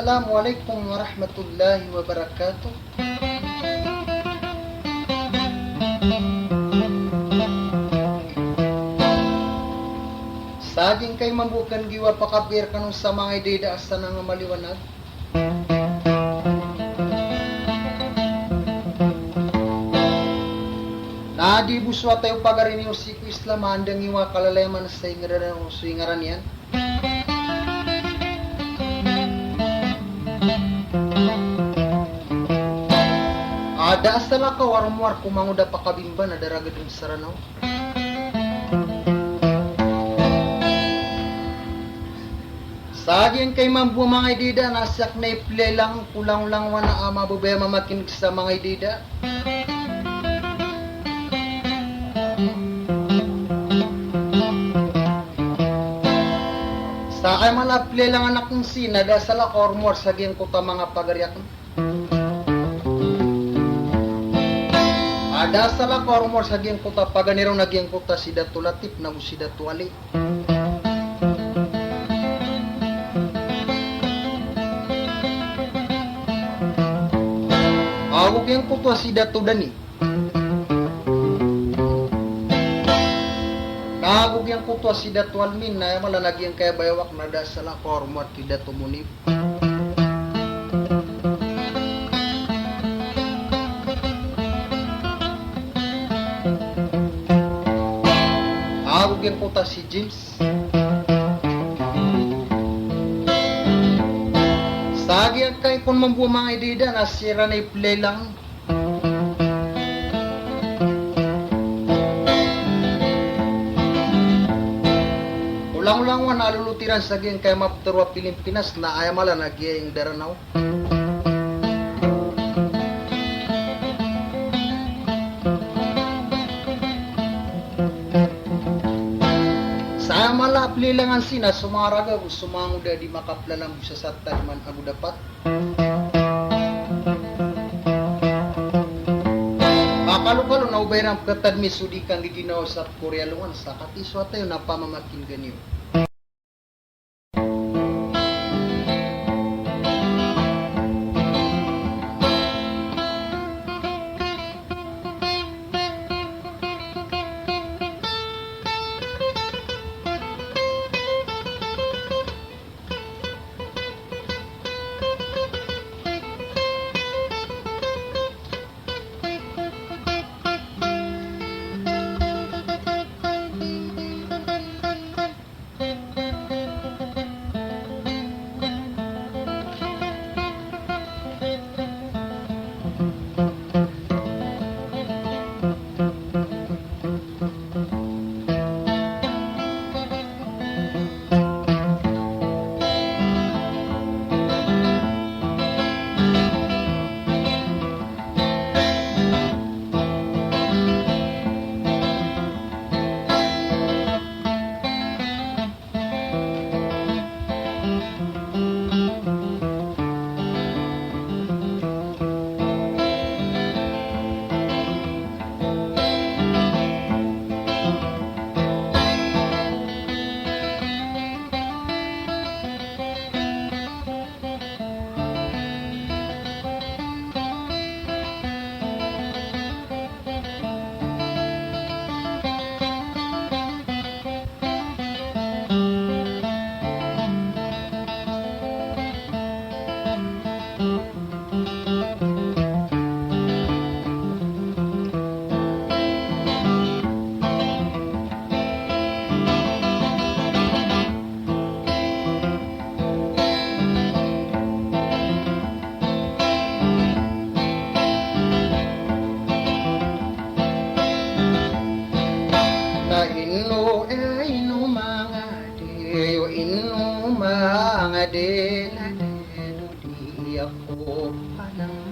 Assalamualaikum warahmatullahi wabarakatuh. Saging kay mambukan giwa pakapir kanong sa mga ideda asa nga maliwanag. Nadi buswa tayo pagarin yung siku Islam andang iwa kalalayaman sa ingaran yan. Ada asala ka warmuar kumanguda pakabimba na daraga dun saranaw. Saging kay mambu mga idida nasak na iple lang kulang lang wana ama bubaya mamakinig sa mga idida. Sa kay malaple lang anak ng sina da sala ka warmuar saging kuta mga pagariak. Ada salah kormor sagiang kota paganiro nagiang kota sidatu latip namu sidatu ali. Aku yang kota sidatu dani. Aku yang kota sidatu almin na malah nagiang kaya bayawak nada salah kormor sidatu munib. Ako yung kota si James. Sagi ang kay kung mambuha mga idida nasira na i-play lang. Ulang-ulang wa nalulutiran sagi ang kay mapturwa Pilipinas na ayamala nagyayang daranaw. Sa malapli lang ang sina, sumaraga ko sumanguda di makaplalam sa satan man ako dapat. Makalukalo na ubay ng katadmi sudi kang giginaw sa Korea lungan sa katiswa tayo na pamamakin ganyo.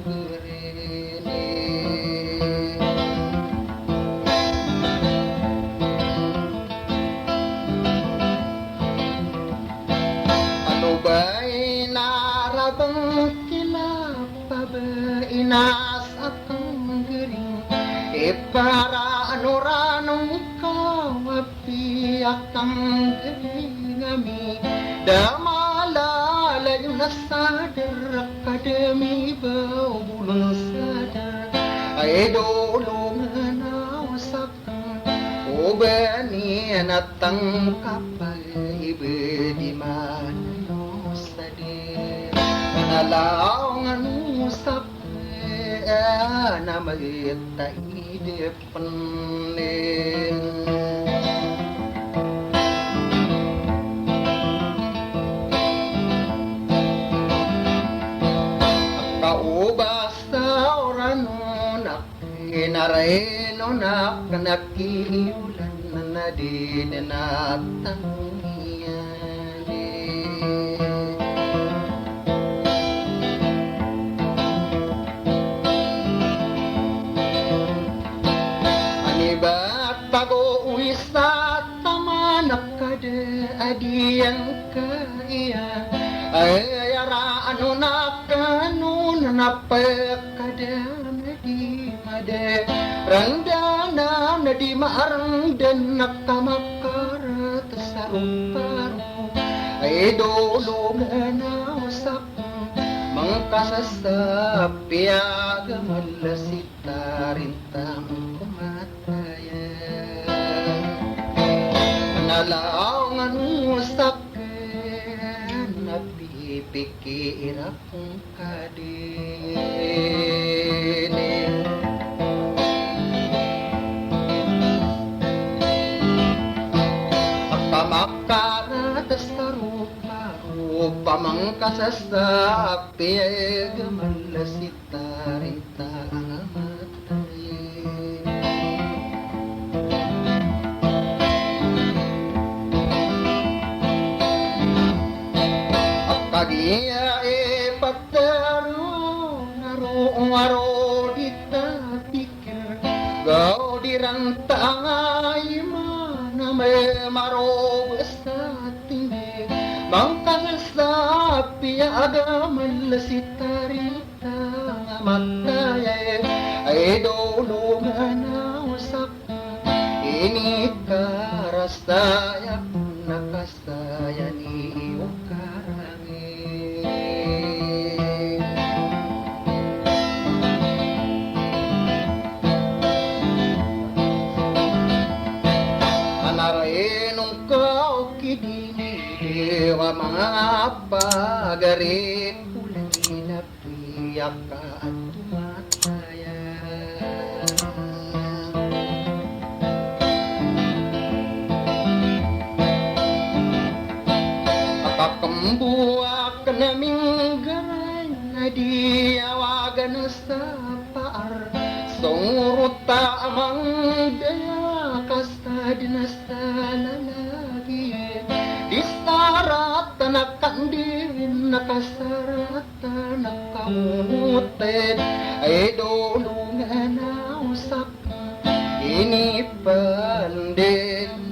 berene. Ano ba'y narabang kilapa ba inasakang galing para ano ranong kawapiak ang galing ami damalala yung nasadar akademi ba bulong sadar ay dolongan awasakang o ba niya natang kapal ibedi man nalaong anusap na magita idepanin kaubas sa orano na kinareno na kanakiulan na nadinatang pag-uwi sa taman nakada adiyang kaya ay araano na kanon napakada na di made randana na di maarangdan nakamakarat sa rumparo ay dolongan na usap mangkasasapi agamallasita rintang kumataya nalaong anusakan napipikir akong kadini akamakaratas karupa mangkasasapi agamallasita rintang kagiya pataro naro kita pikir gao dirantang ay mana may maro sa tindi mangkang sapi agaman lasitarita matay ay dolungan usap ini karasaya nakasaya ni narainong kau kidini wa mga pagari kulay na piyak ka at tumataya akakambuak naming garay na di awagan sa paar sungruta amang daya kasta dinasana lagi disarata nakandirin nakasarata nakamutin ay dolungan na usap ini pandin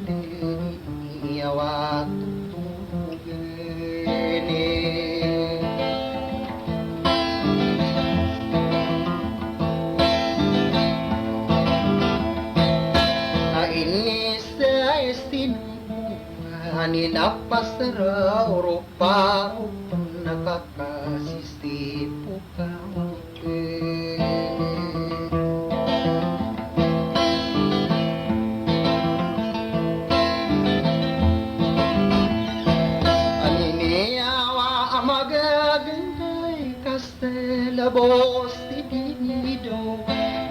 awat ninapasara rupa-rupa nakakasisipu kawangke aniniyawa amagagangay kastelabos titinido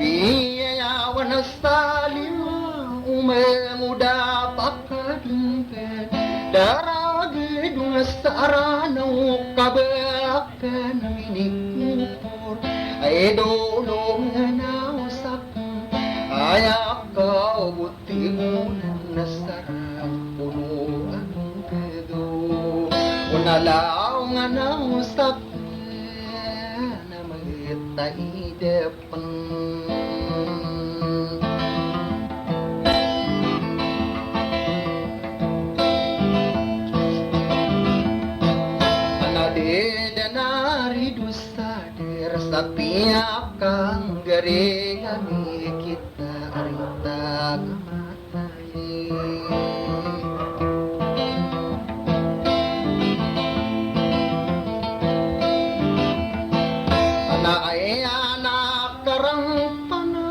biyayawan na salima umemuda pakadungkan daragi dungas aranaw kabakan minikupor ay dolongan na wasak ayak ka buti mo na sarap puno ang pedo unalaw nga na wasak na magit taidepen. Denari dusta der sapiak kang garing ami kita arita matai. Anak karang pana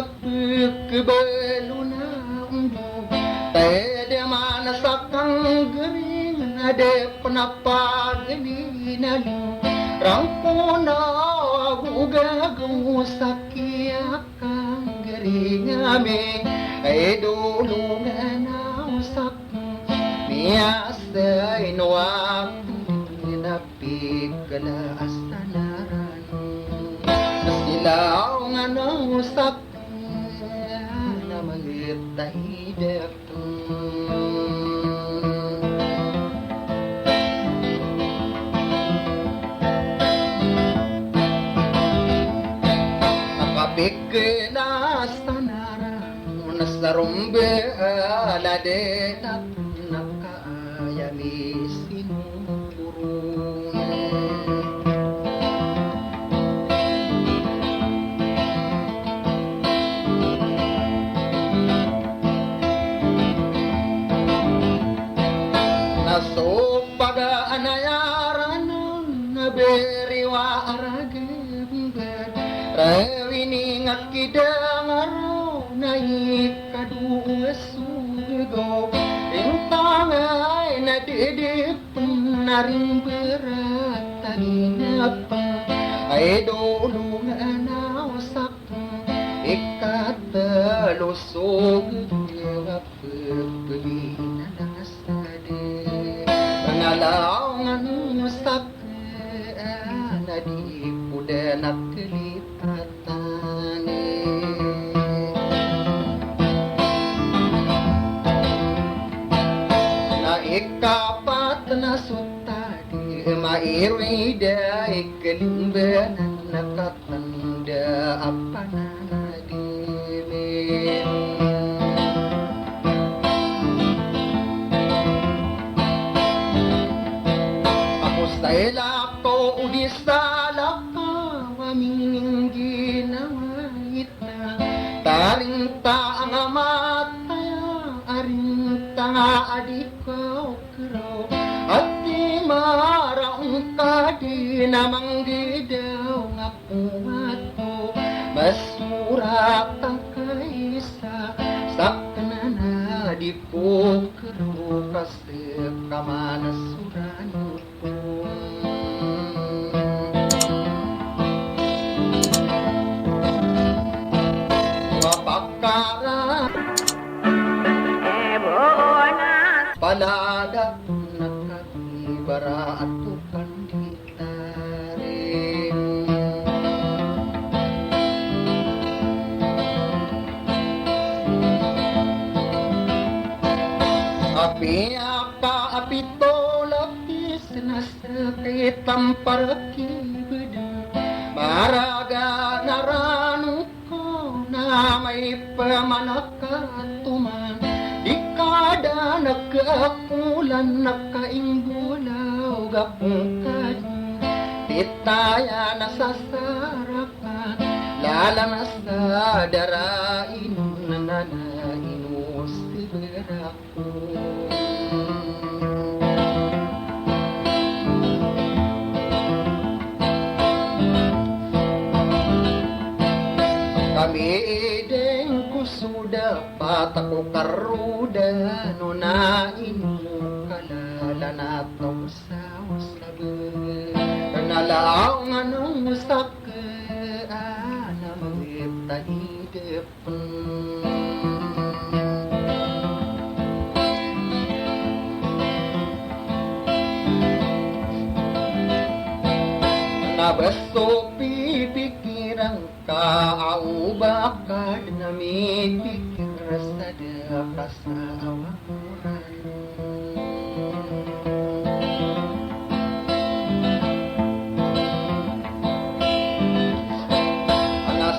apik kebeluna umbu tede mana sakang garing ade penapa geni nalu rampona gugagong sakiakang garingame ay dulu nga nausak miasa inuak napig kala astanaran silaw nga nausak na magitay Bigla sanara nasarumbe alade nakayami sinurun naso paga anayaran naberiwa aragimber Rawini ngakidang araw na ikadua sugo Intang ay nadidipin na rin berat taginapa Ay dulu nga nawasak ikatalusog Nga pagpili na nasade Pangalaw nga nawasak na di puda nakelipatane na ikapat na sutadi mairida ikalimbanan nakatanda apa na nadimin Stella ko udisala ka aming ginawait na tarinta ang amataya arinta nga adik ko kero at di maraong ka di namang gidaw nga pumato masurat ang kaisa sakna na di ko kero kasi kamanasuran ko palada nakakibara at panditari api apa apito lapis nasakit ang parakibida maraga naranu ko na may pamanakatuman di kada nagkaakulan nakainggulaw gapong kanya titaya nasasarapan lala na sa darain nananain sibirako kami ideng ko suda patako karuda no na inu kalala na tong sa usabe nalaw nga nung usak na magipta idepen nabasto pipikirang kau bakal nami pikir sada kasawa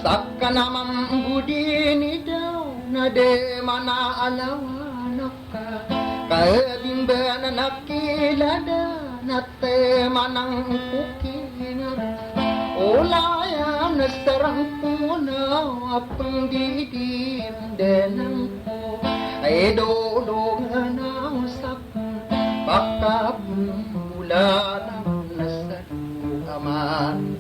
Saka naman budi ni daw na de mana alawan ka kadimba na nakilada na te manang kukingar ulaya na sarang punaw apang didim denang ko ay dodo nga na usak baka mula na sa aman.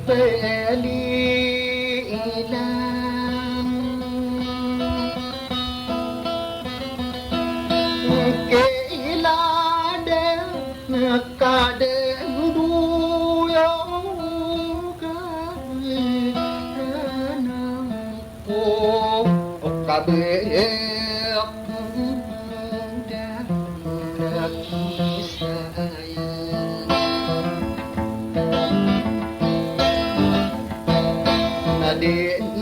pelilang kailaden kaden duyong kanang ko kabek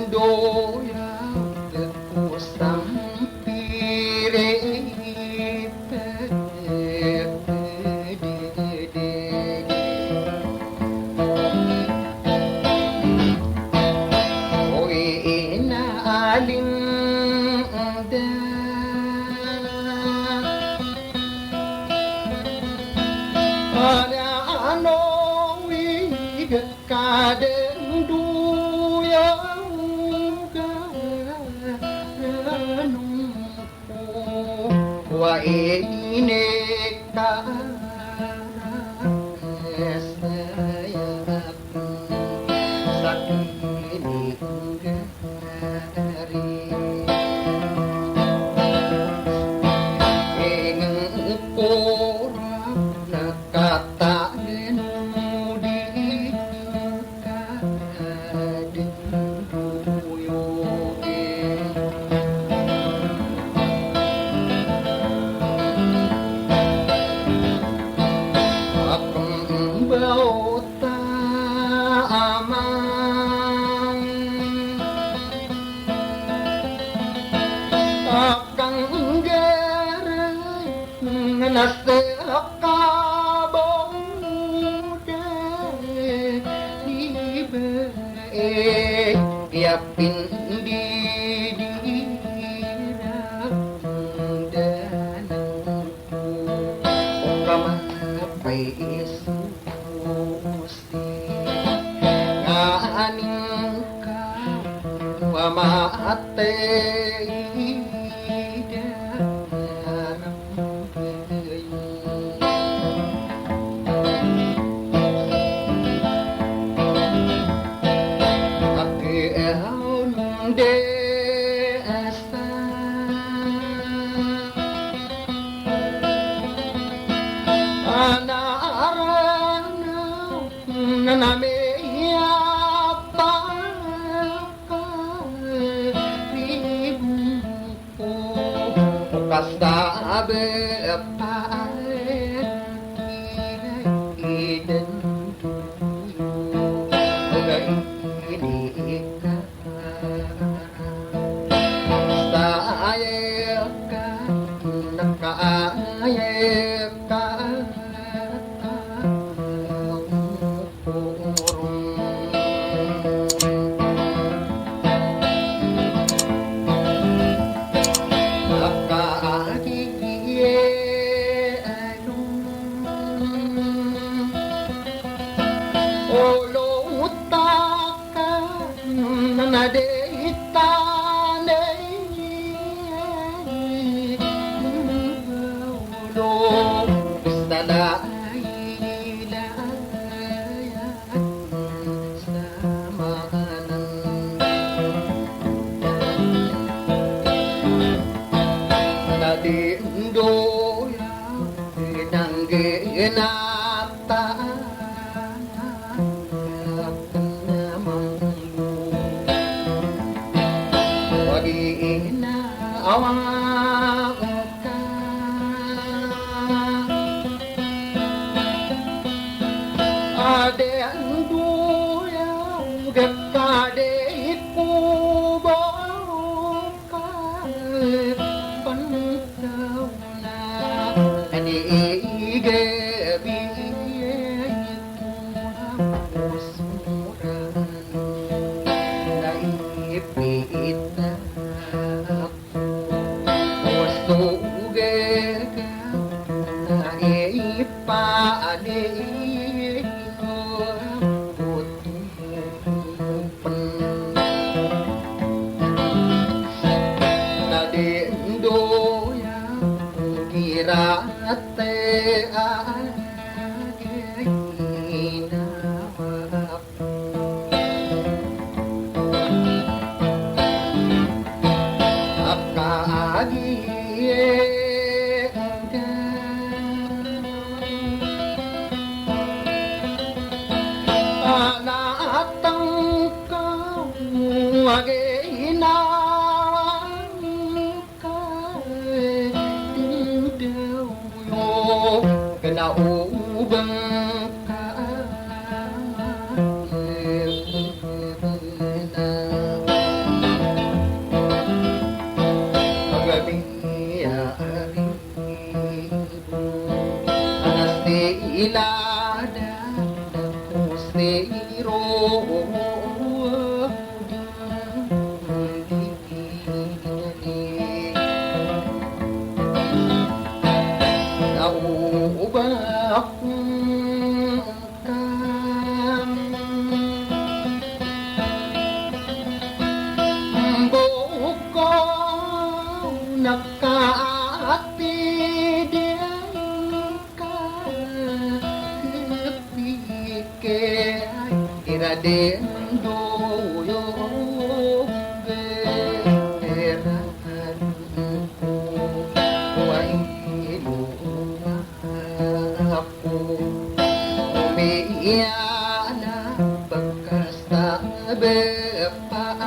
Doya kusang piring Oy inaalim Ada anong kadeng wa ini ka sakini gari ingin pura nakata nudi kadin bau tamang akan gerai nasakabong deh di bae yapin di Mate Kasabe paet iden ugai ini sayaka nakayaka Rate Anatang kau aginawang kay tindaw yo kanaubang ka ilada siro nakaati Raden doyo berahan wailu aku umiana bekas tak bepaesa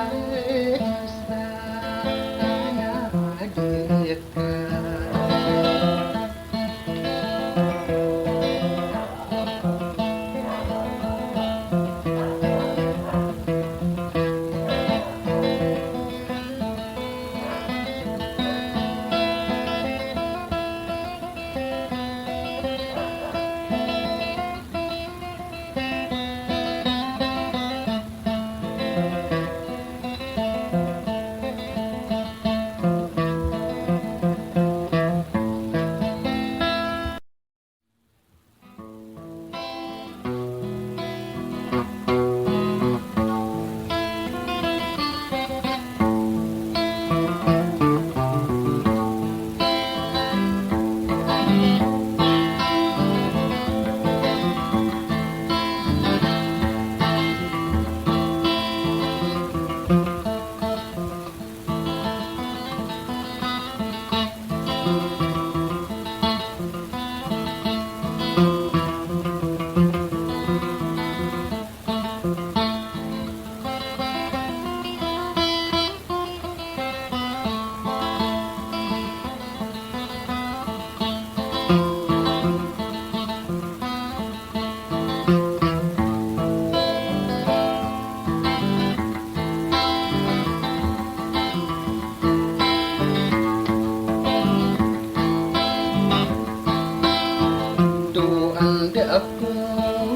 dekat aku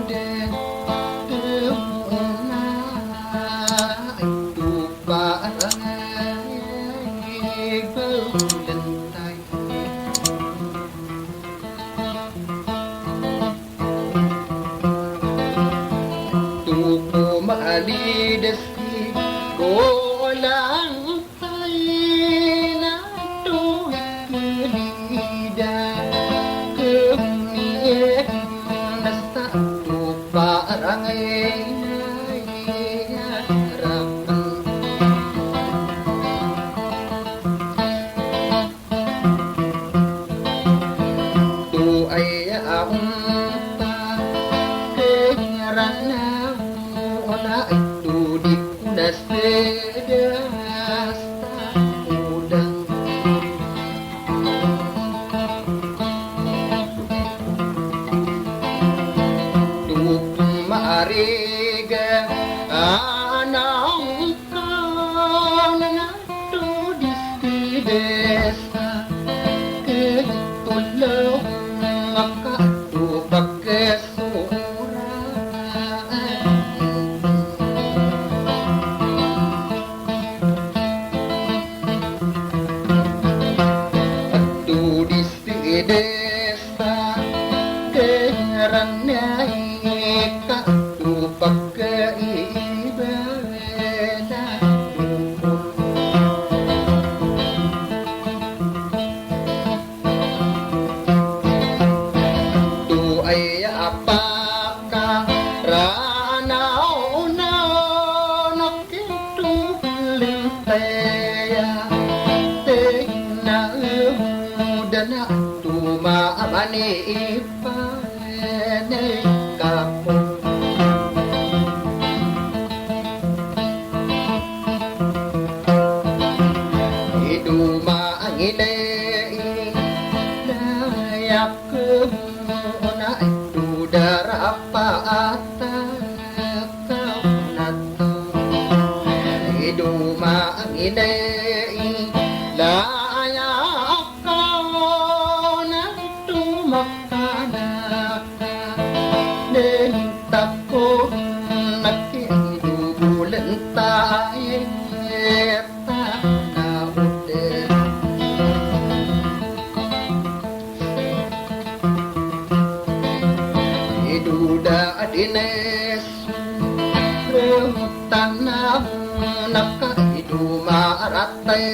deh kemana itu parangai berlentai tuku mali desi kolang tai na tu lidah kemie parangai harapan tu ayah unta kenyarana ona itu di kuda sedas udang Mariga anang kanang tu di desa ketulong makatu pakai atu di desa kerannya pakai ibadah tu ayah apakah ranau nak itu lentaya tena dana tu maabani ipane kamu Dumaanginay laya ka ng tumakanak nentak ko nakidubulan tayo tanawin iduda adines tanah nakaidu maratay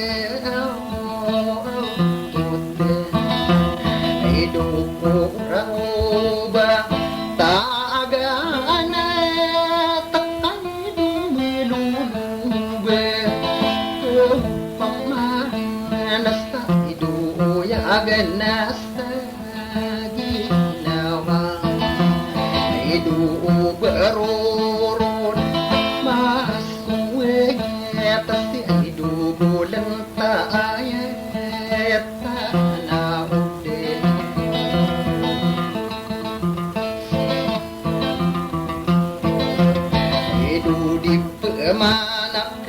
idu kurauba taagana takaidu milulube pamanas idu yaganas ginawa idu berurun pasti hidup bulan taayat tanawde hidup di pemanak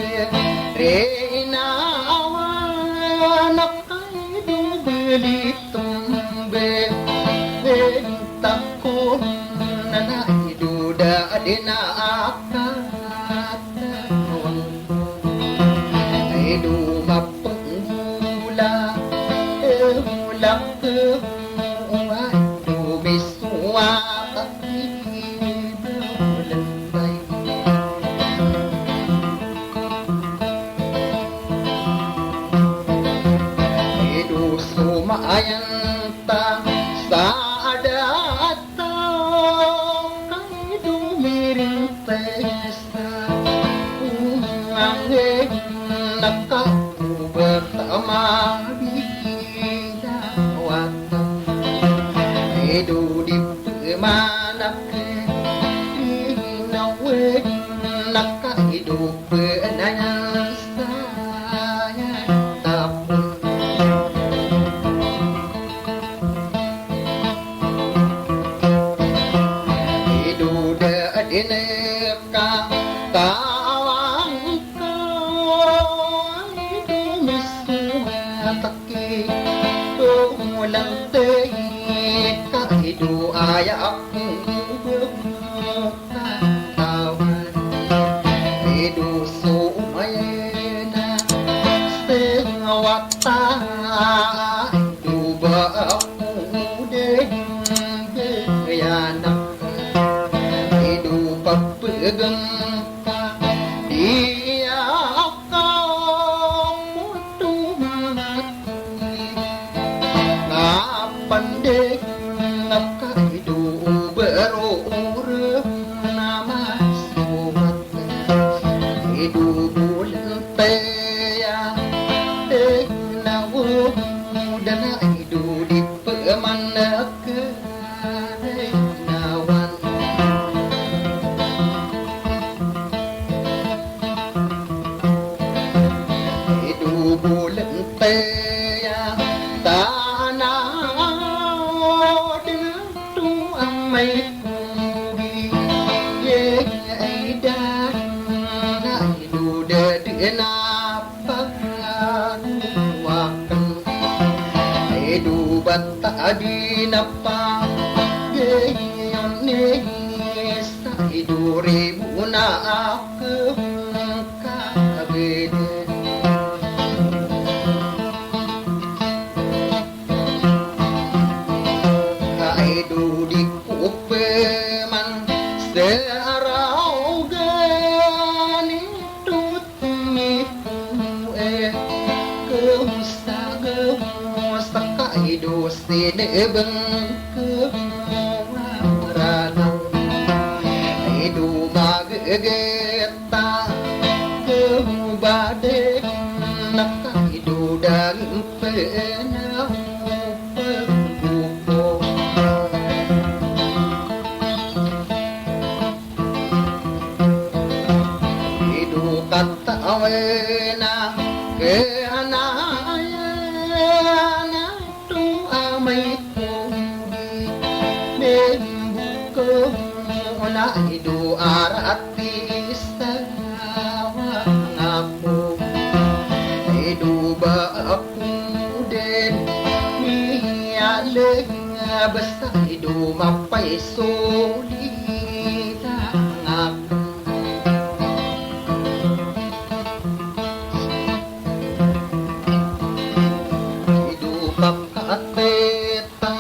reina awanak hidup beli tumbe takut nana hidup da dina akan mapengula ulang kemuai biswa tapi berlembay hidup sumayan tak sadat tak hidup miring pesta uang nakau bersama bila waktu hidup di mana ke nawe nak hidup benanya saya tapun hidup di neka lang tay kahidu aya aku bertawan hidu sumayena sengawata hidu aku deh yanak hidu papegang dia pandai nakaidu berurang nama sobat hidu bulan teya nawu dan hidu di pemanak nawan hidu bulan teya tanah may kubi ye aidan na iluda dina pagwakan edu bata di napa ye yone sa idu ribu na aku kabede kaidu di kupeman serau gani tutmi kemusta kaidu sidebeng kewaranau kaidu magegeta kebadek nak kaidu dan penau kata awena ke anayana tu amai kubi membuka na idu aratis ako idu ba ako din miyalig basta idu mapay solita ako idu papateta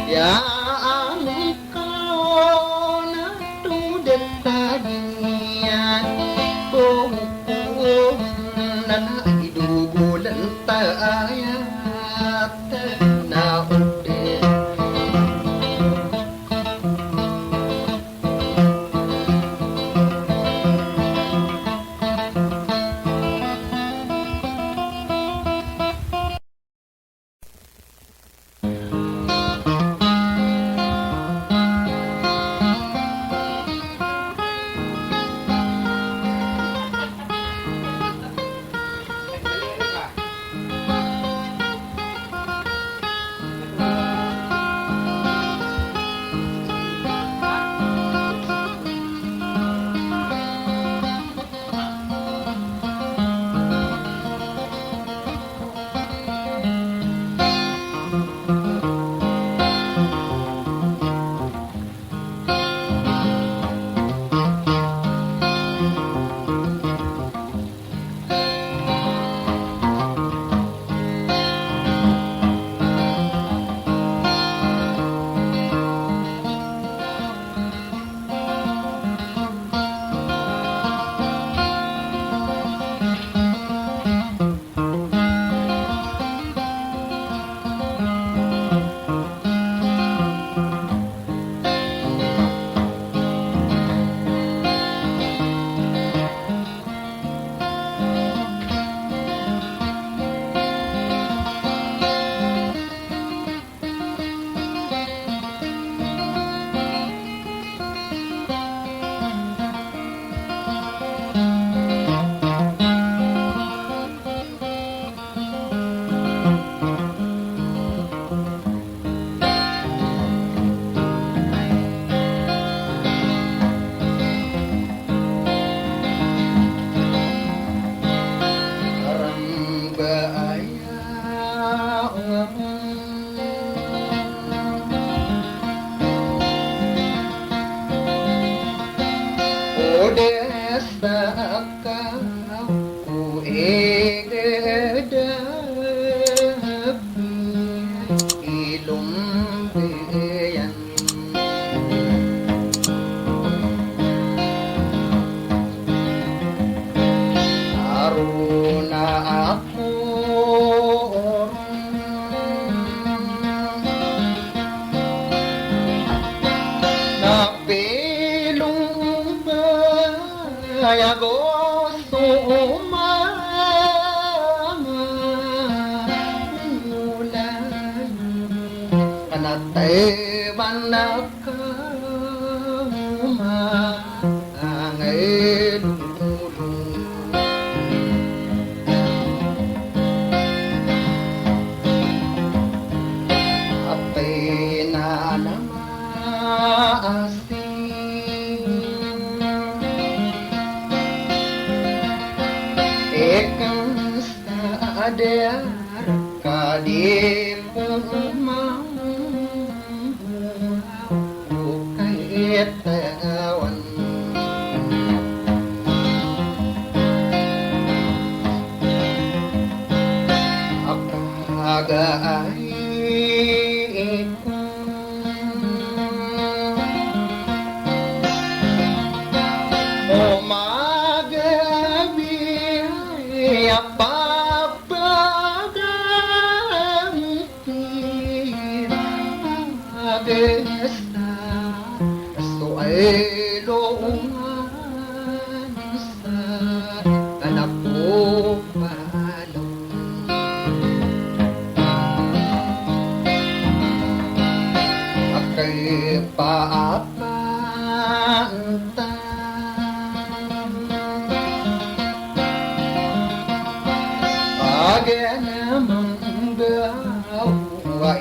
yang kau na tudet tadian buku na idugulan tayat na udet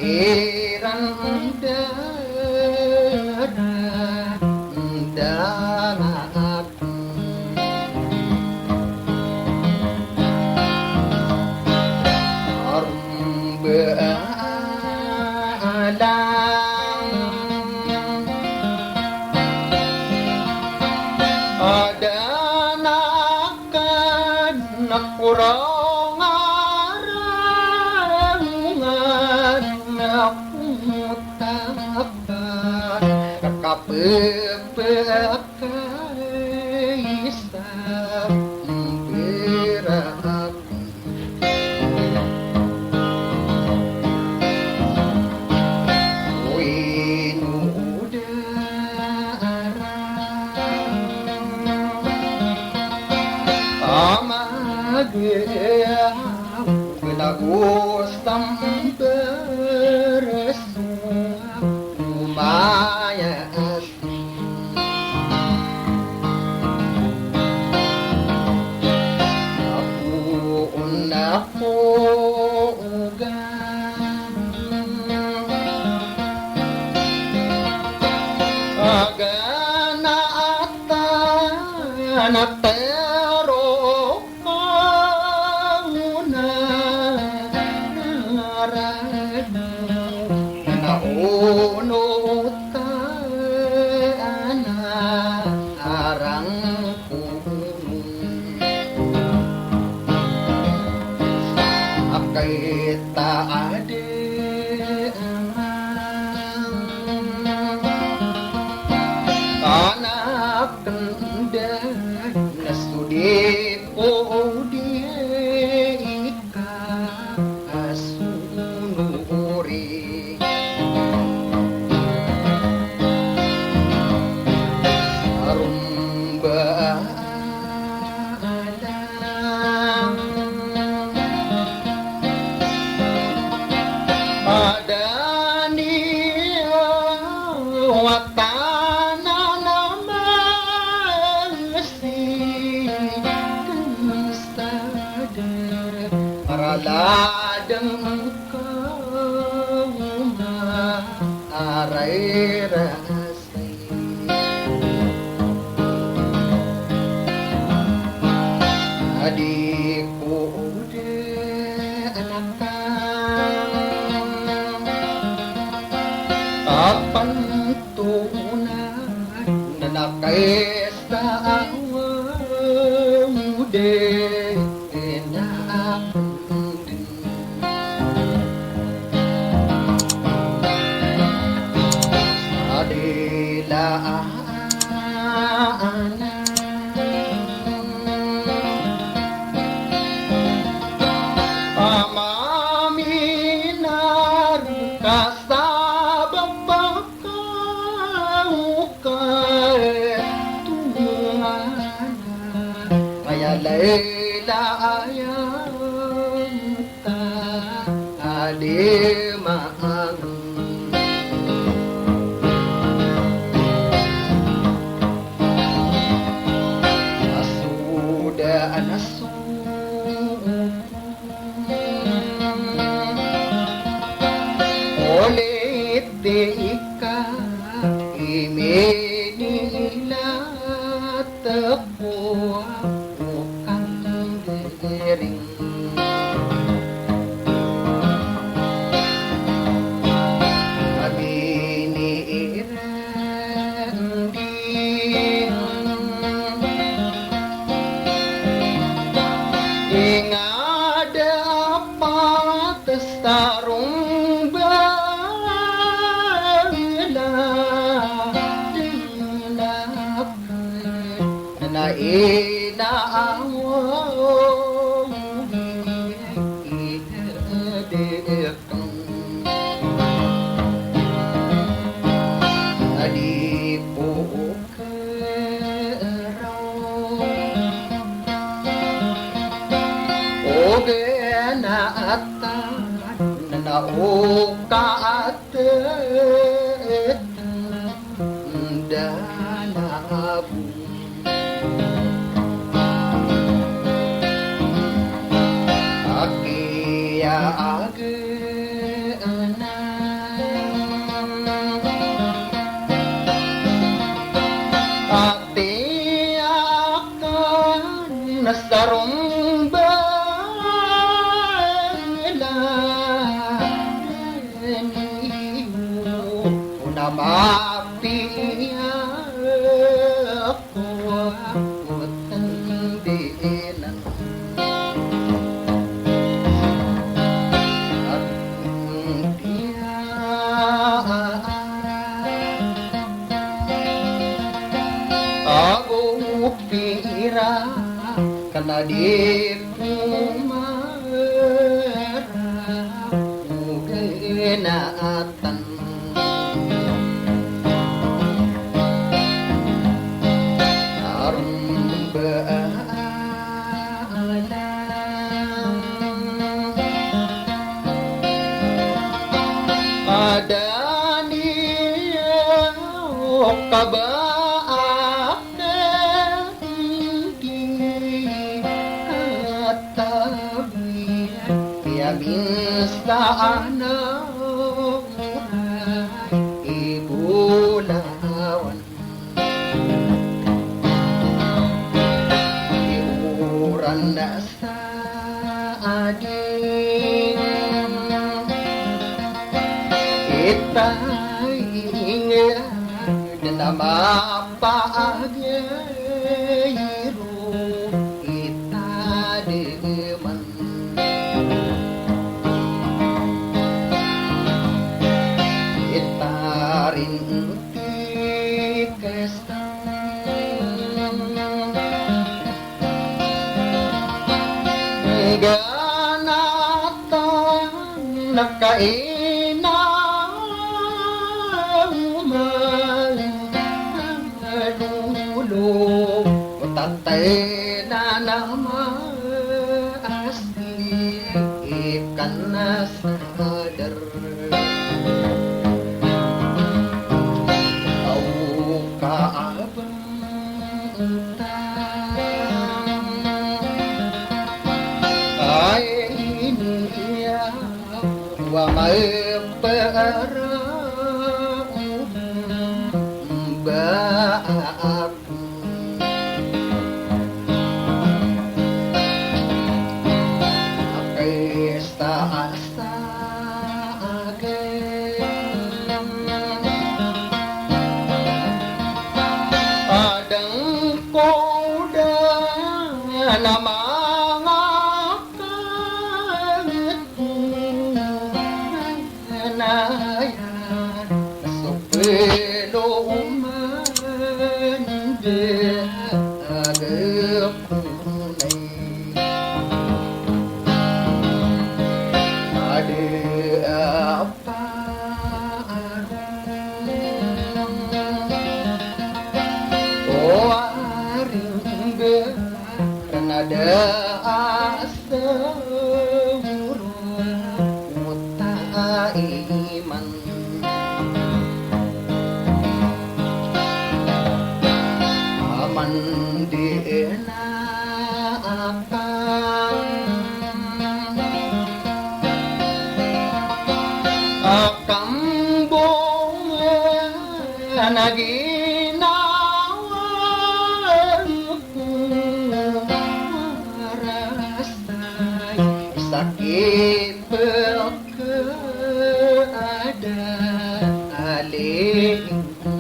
Iran da Urang arangan akong tapat kapepekay sa berapi Nagustam beresuap lumayas Aku ugan Agana atan anak kendang nasudi dia ika asunuri sarumba alam adani watana ladang kau arai rasai adikku udah anakkan apan tunai nanakai sawang udah enak Amaminar kasabang bakau kay tungan kaya layla ayang ta alimaang Olit ika imenila tepuah bukan dering Abini irendi ingada apa testarung na inaawang idadekang adipo karaw oge na atan na naukaat danabu ati akan nasarong bala niyo una mapiya ako tandinan Kana di pumarap ugenatan arum baalam ada niyo kabaak bisa anak ibu lawan iuran nasa ading kita ingat dan nama paagiru kita deman rinti kesang ganatan nakaina dulu tatay na nama asli ikan nasadar wa maiparang baaku akesta asa adang koda nama ada asa mutaiman aman dina akang bunga naginawanku sakit ada alingku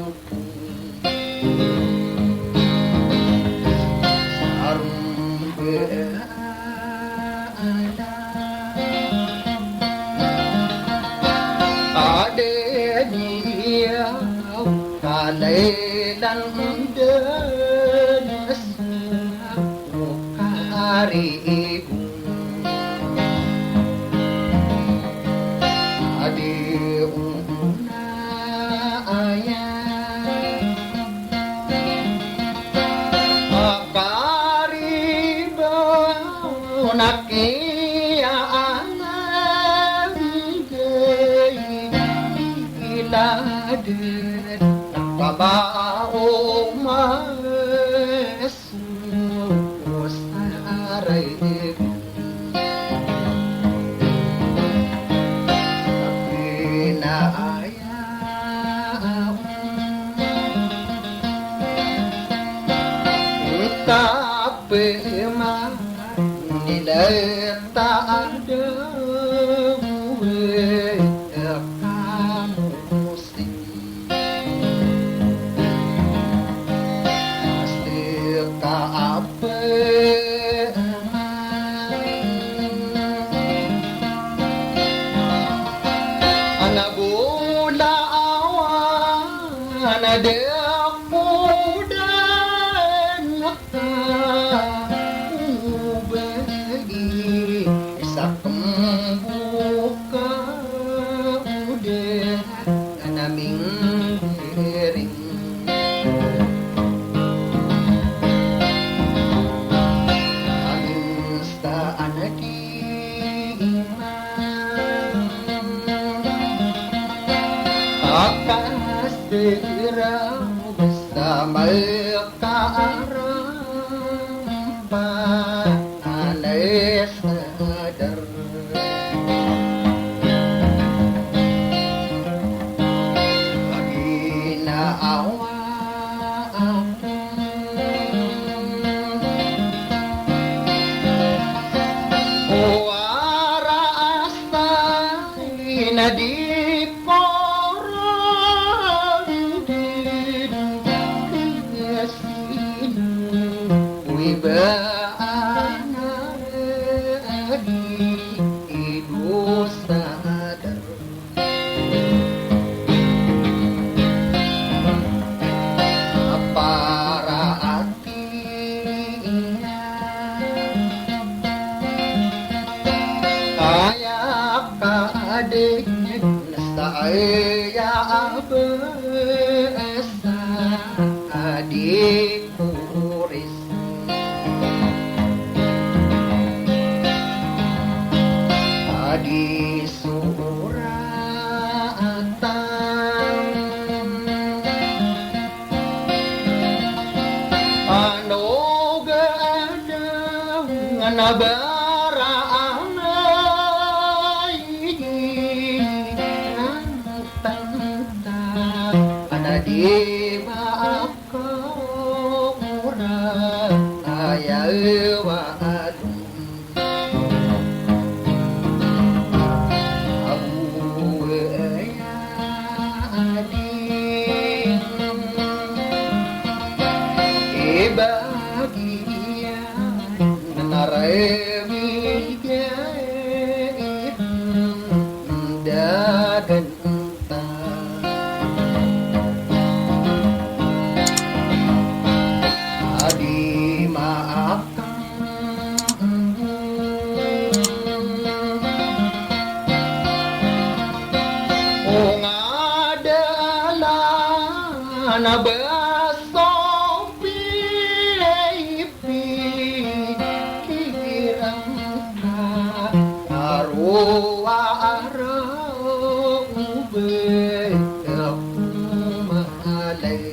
sarung ada dia kalailan denas karibu nakia anak iladen nakabao masus aray tapi na ayaw tapi nilai tak ada kamu sing pasti tak apa anak bola awan ada muda arang panes sadar ginaawa wara astay na di porang din kasin wiba anadi idu sadar para atinya kaya kadik saya besa adik kuris adi suratan ano gada nganabara anay tanta ana di maakura ayawa abu adi bagian naremigay dagan adi maafkan kung adalah na besok arwa arau be malay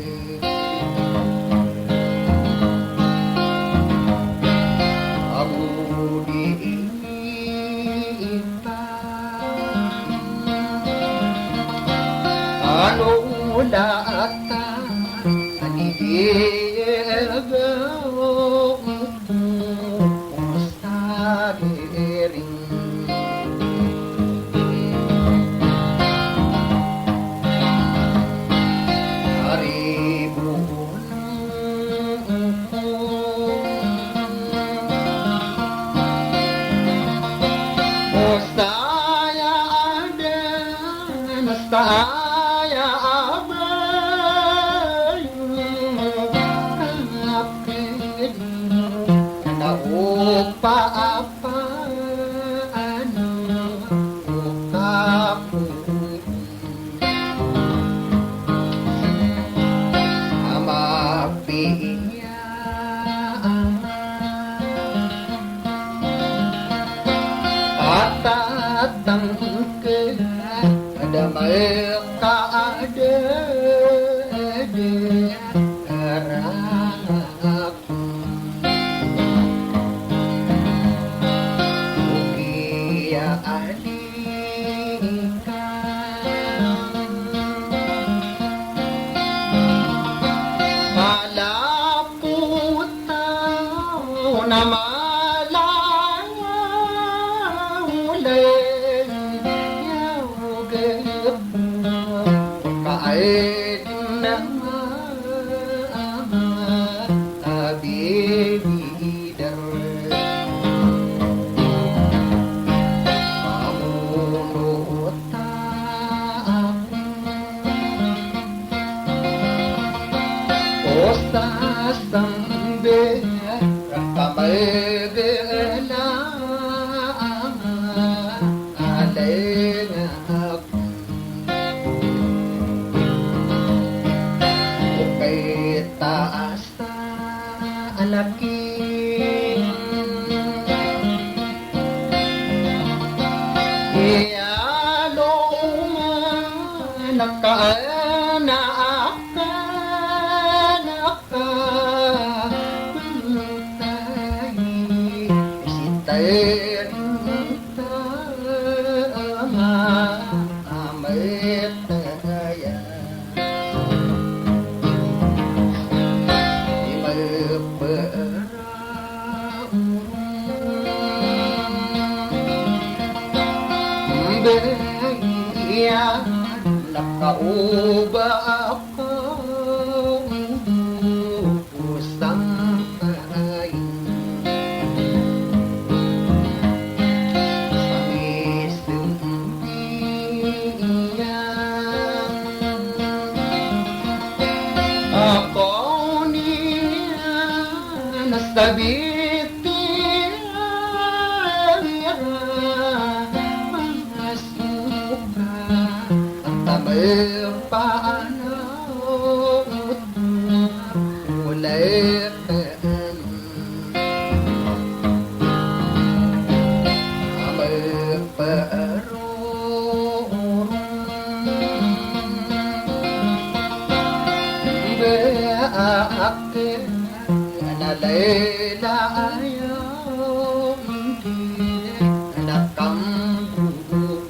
abu di ita anu lata ani diego sagering saya abay kapit na upa apa ano kapit amapiya atatang ke ada mereka ada aku Ukia adika alaputa nama sambil kamagana alena aku okay taasa alakin iyalo nakaana Tayo tama amit kaya di magperang beya nakauba ako usang ako niya nasabiti mga suka ang tamang paanot ulit akin nalayla ayaw hindi nakambuo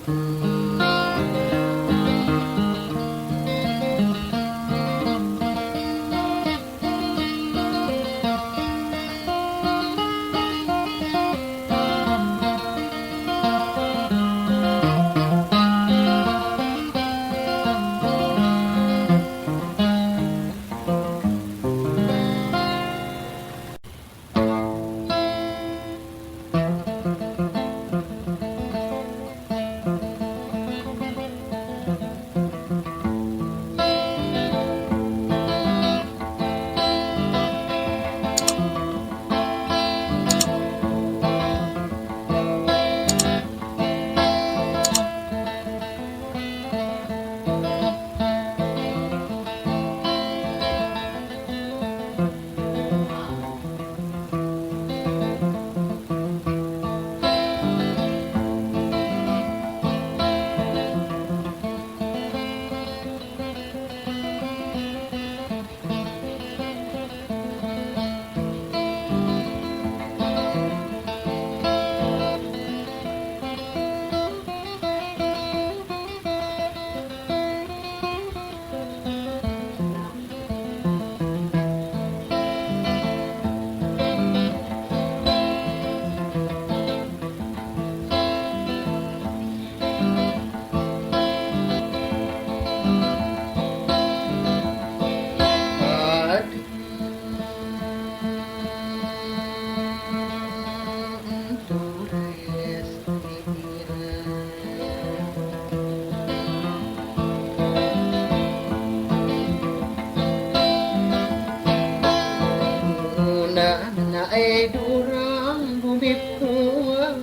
na ay durang bumikuan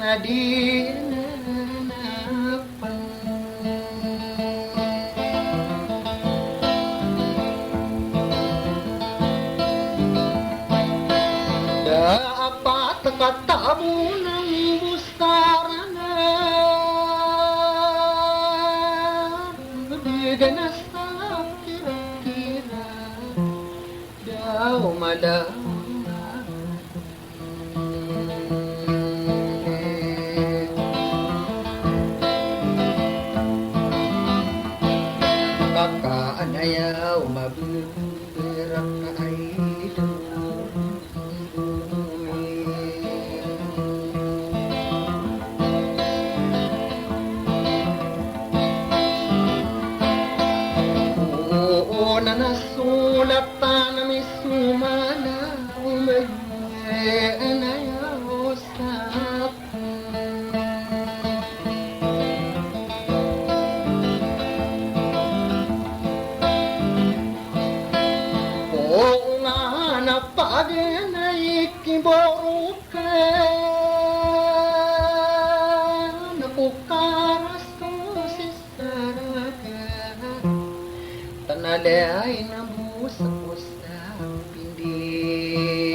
na di nanapan dapat katabo ng bustarana bigan na sa kira-kira daw madama kakaanayaw mabibirak na ay oo na nasulat na may sumala umag-anayaw sa oo nga napagin ay kiboro ka napukaras ko si Saraga tanali ay nabusa ko sa pindig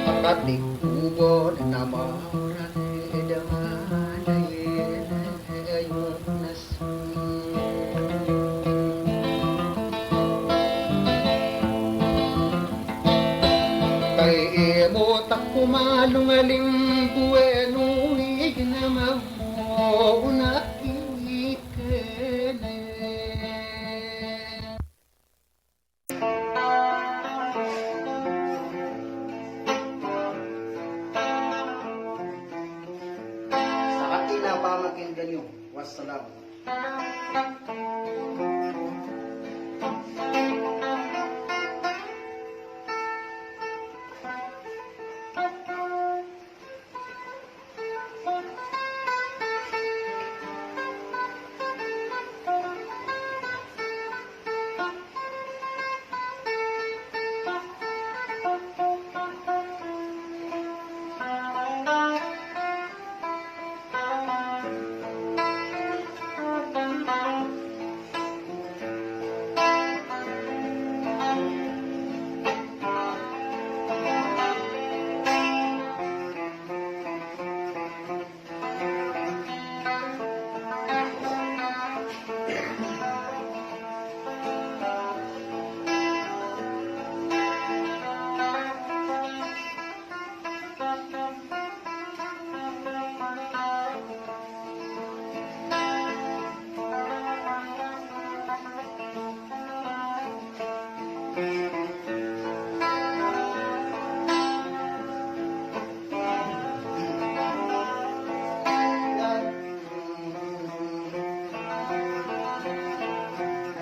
pagkatik kubo na namaran edamalayin ayun nasun lungaling buweno ignama mo nakikene. Sa kanila pamagkindan nyo. Wassalam.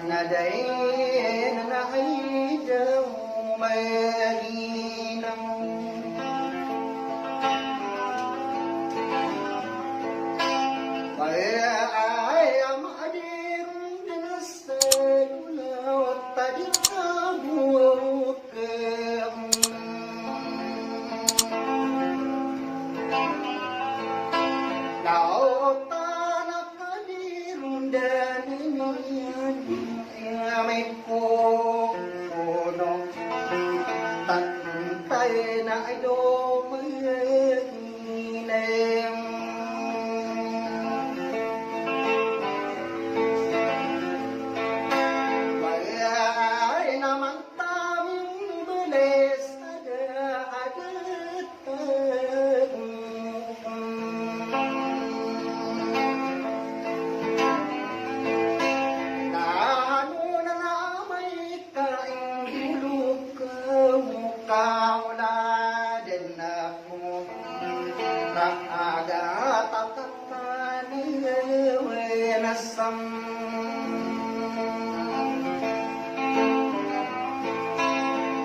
Nadain na ay daw malinaw. Kaya ay amadirong dinasayulaw at tadinabuk lautan akadirong daniyan may puno tantay na ay dumaginim. Kaya ay naman taming bilis ada-adatag kauladan ako kaaga tatapaniwenasam.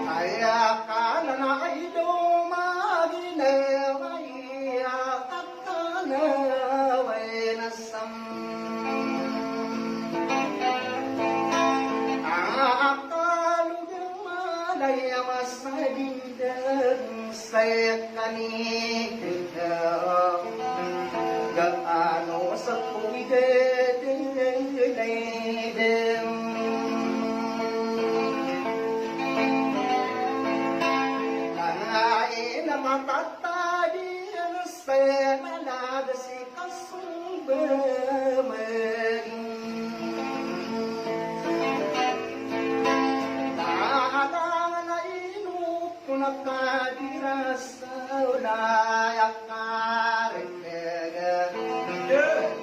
Kaya ka na ay dumaginaw ay tatapaniwenasam. Malaya masadindang saya kanita gaano sa puwigadang nangain na matatadi ang saya malaga si kasubamagin. Nakadira sa ulayak karinaga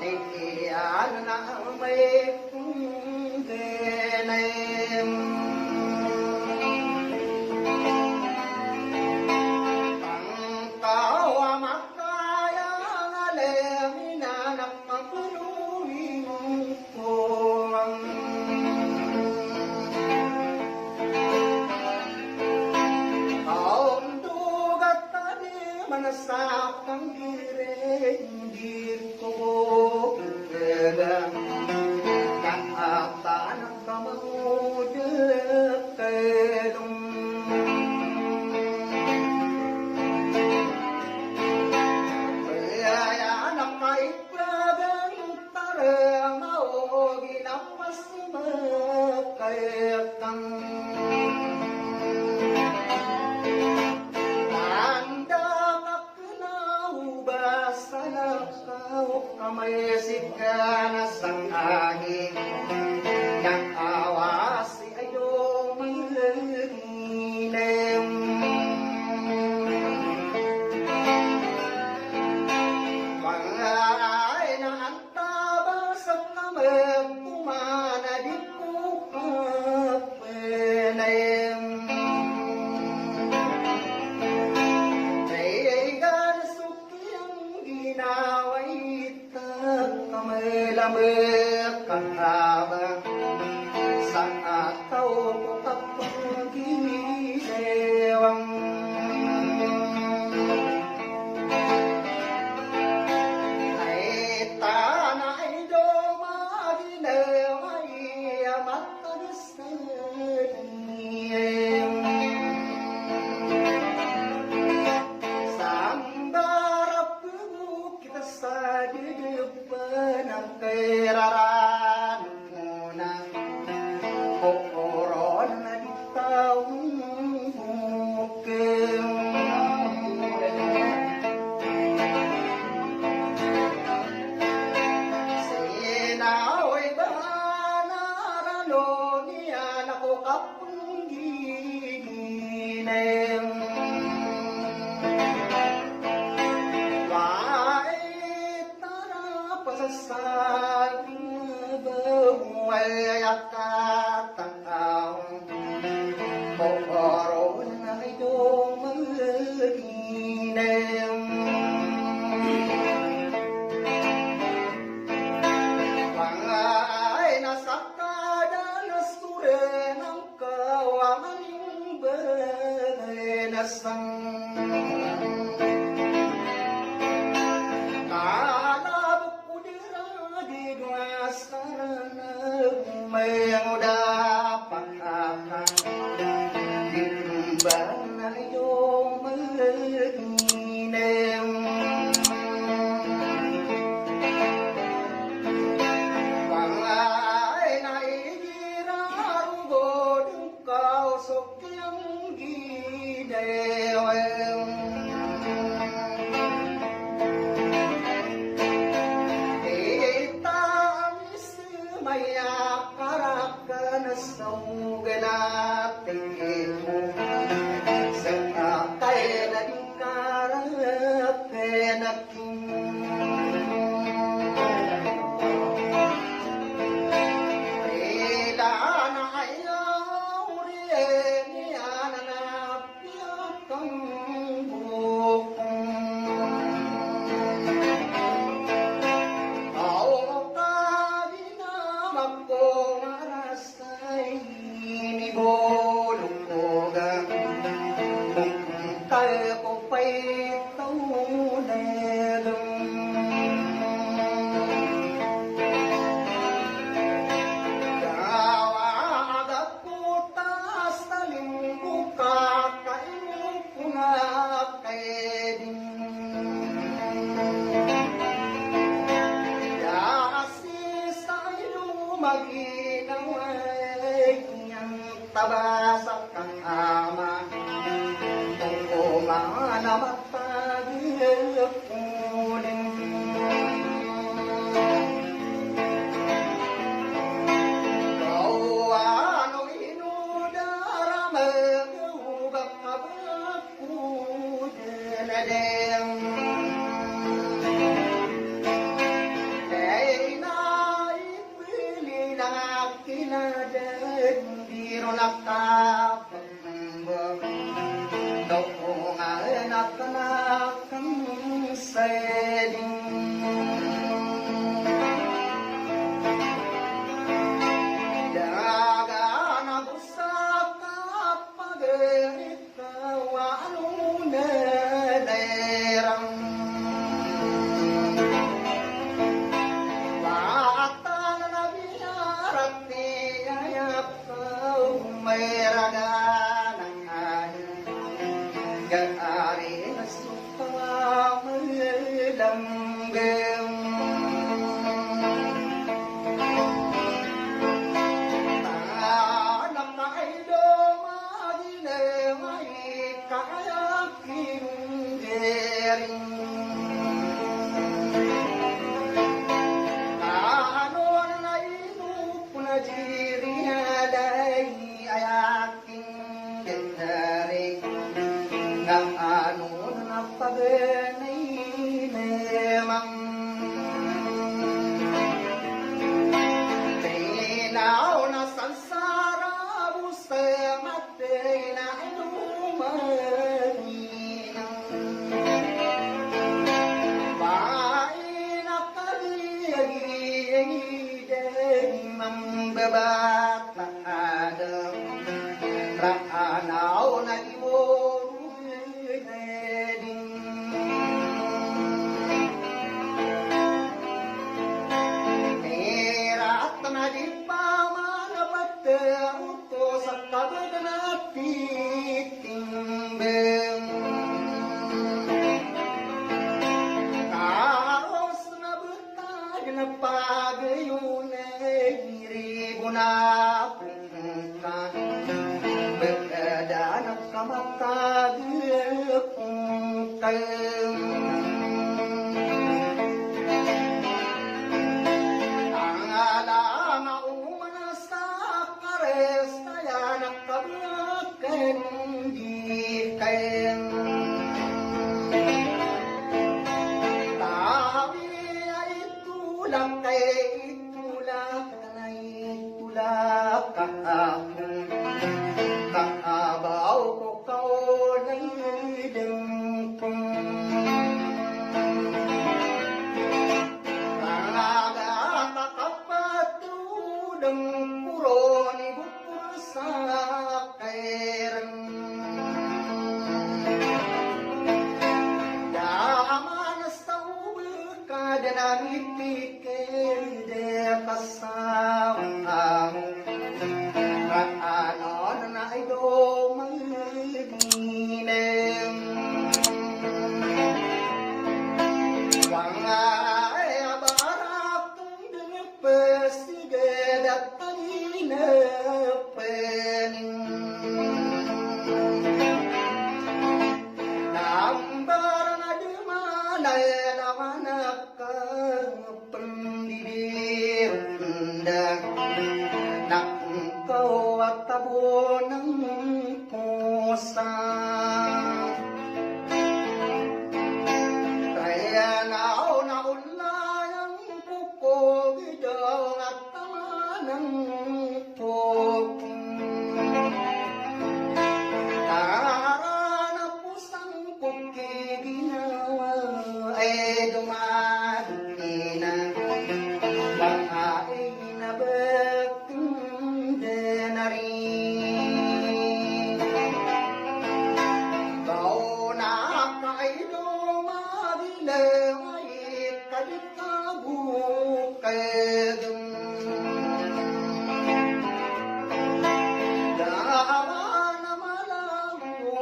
Tikiyan na may kungganim. Pangkawa makaya ngalemin anak magpaluhin ko manasakang girenggir ko kaya kaatan ang kamangudap kalong kaya anak maiklagang tarang mao ginapas makayakang kamayasik ka na sang angin ng awasi ay dumilim. berkahaba saat kau pergi lewat. Hai tanah Indonesia dinewai mata sambar bukit sadi benang keraran munang koron di tahun bukem sinaway banarano niya nako kapung ginem. Pasasaging buhay at katang Koron ay dumaginem. Pangay nasakada nasture ng kawaning benasang yang dapat akan timbang ayo menginem. Pangai na igiraru godung kau sok yang gidewem. Maya karakan sauganatimu sekakay na di karapenakim rila na ayaw rin yananapyak ang bukong ako marasay ni bolong-bogang kung tayo ko pa'y taunelong. Gawagap ko tas taling buka kayo ko na kayo din. Maginaway yang tabasak kang ama tunggu mana matagikunin. Kau ano inudara magubak kabaku denadeng. Kinadan biro nakapambang dokungan akan seding dagan aku sakap pagerita walung nelerang Mayragan ang gari na supa malanggam. Tanang kaido magineway kayaking dering. Kanon na inupuna jiriyaday ayaking gendari ng ano na paganay memang tinaw na sansara busa matay na inumaninang bahay na kaliyagi membebata adem Rakanau na iwo eding Merat na di pamanapat Uto sa kabad na titingbeng Kaos na betag na pagayun Iribo na pungkan Berada na kamatag pungkan Ang alam umana sa kares Kaya nakabakan di kayan Tabi ay tulak kay tulak Kanay tulak kahapon Kaabaw ko kaulay dengkong Kangaga kakapatudang puro ni bukul sa kairan Yaman sa ubel na ipikir de kasawang ahong Kaanon na ito magiginem Wangay abarak Pestigad at panginapening Nambar na dumanay naman pendidirundang Nak engkau at tabo ng pusa Kaya naunay ang pukog Idaw at tama ng puking Tara na pusang pagkiginawa Ay dumadumi na Bangay na baking denarin Kau na kay dumabilang Ay kaditabu kagam Dawa na malang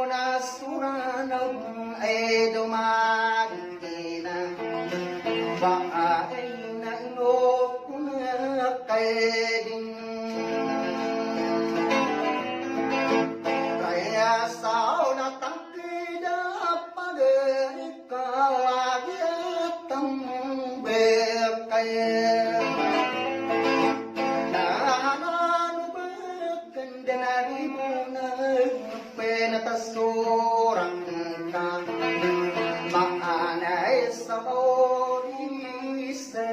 na suranang Ay dumagin na Bangay na inok na kaeding Kaya sao na tangkida pag-ikaw Agyatang bekaya Nananubagan denari muna Penatasurang ka Maanay sa morisa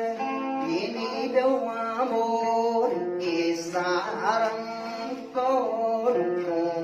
Ini daw amor Isarang kono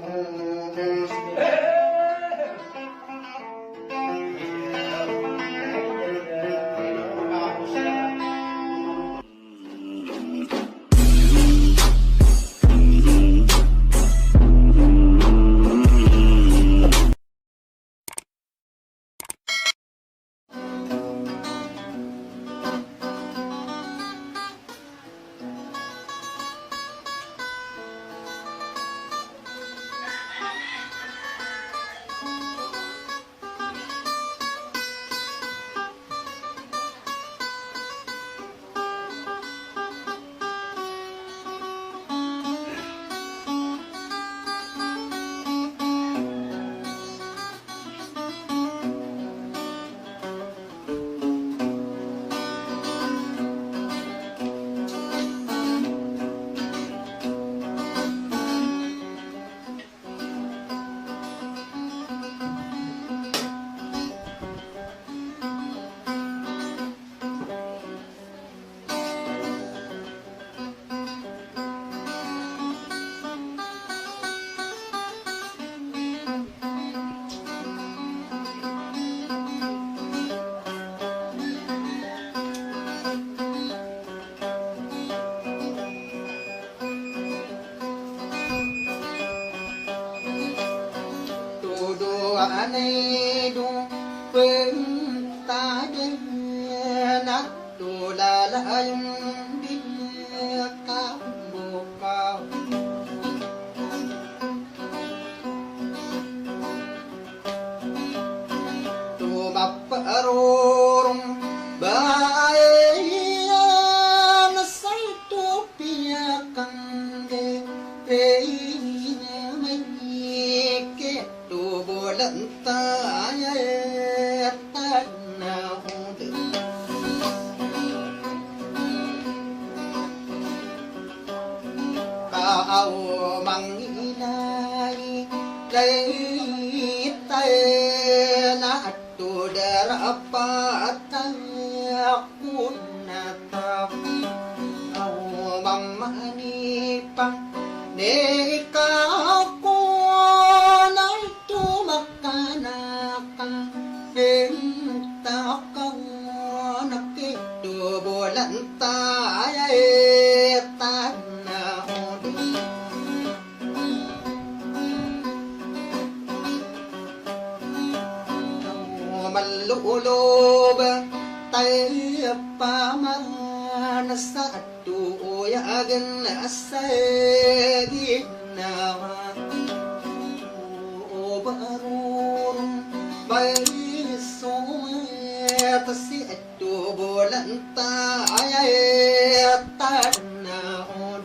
này đu quên ta đến nát đồ là yung đi cao bộ cao tu bắp rong bay na say tu pia kang de re mai ke tu bolan ta ta nào được cao mang ilai lấy tay na tu dapat aku natap au mang mani pang ne ka ko nai tu makana ka den ta ka nak tu bolan ta ta na malulub tay pa man sa tuyagan sa ginawa o barun bay sumet si tubulan tayo tanaw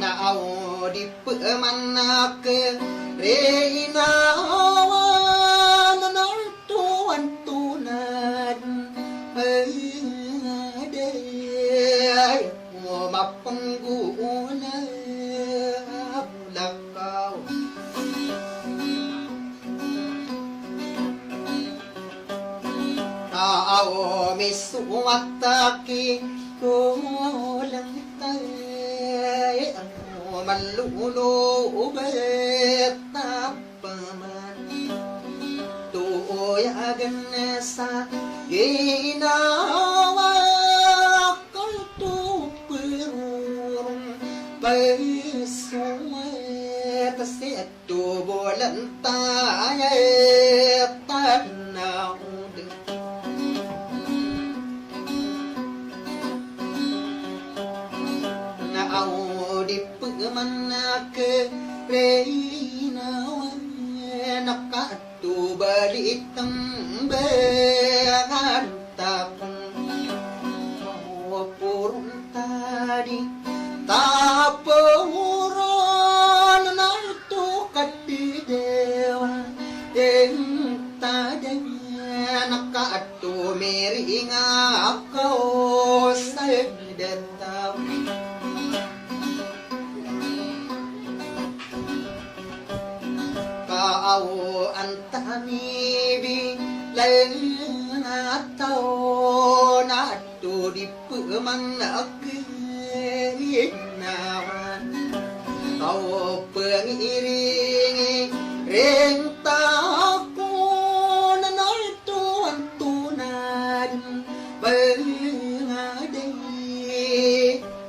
naaw di pemanak reinawan nartuan tunad ay mo mapangguna lakaw tao misuwataki ko lang tayo malulubet tapaman tuyagan sa ginawa ko tupirong baysuwet sa tubulan tayo tanaw di pemanak reinawan nakatu balik tembengan tapang purun tadi tapuran natu kati dewa yang tadanya nakatu meringa kau sedetau kau antani bi lain atau natu di pemanak nawan kau pengiringi rentaku nanaitu antunan bengadai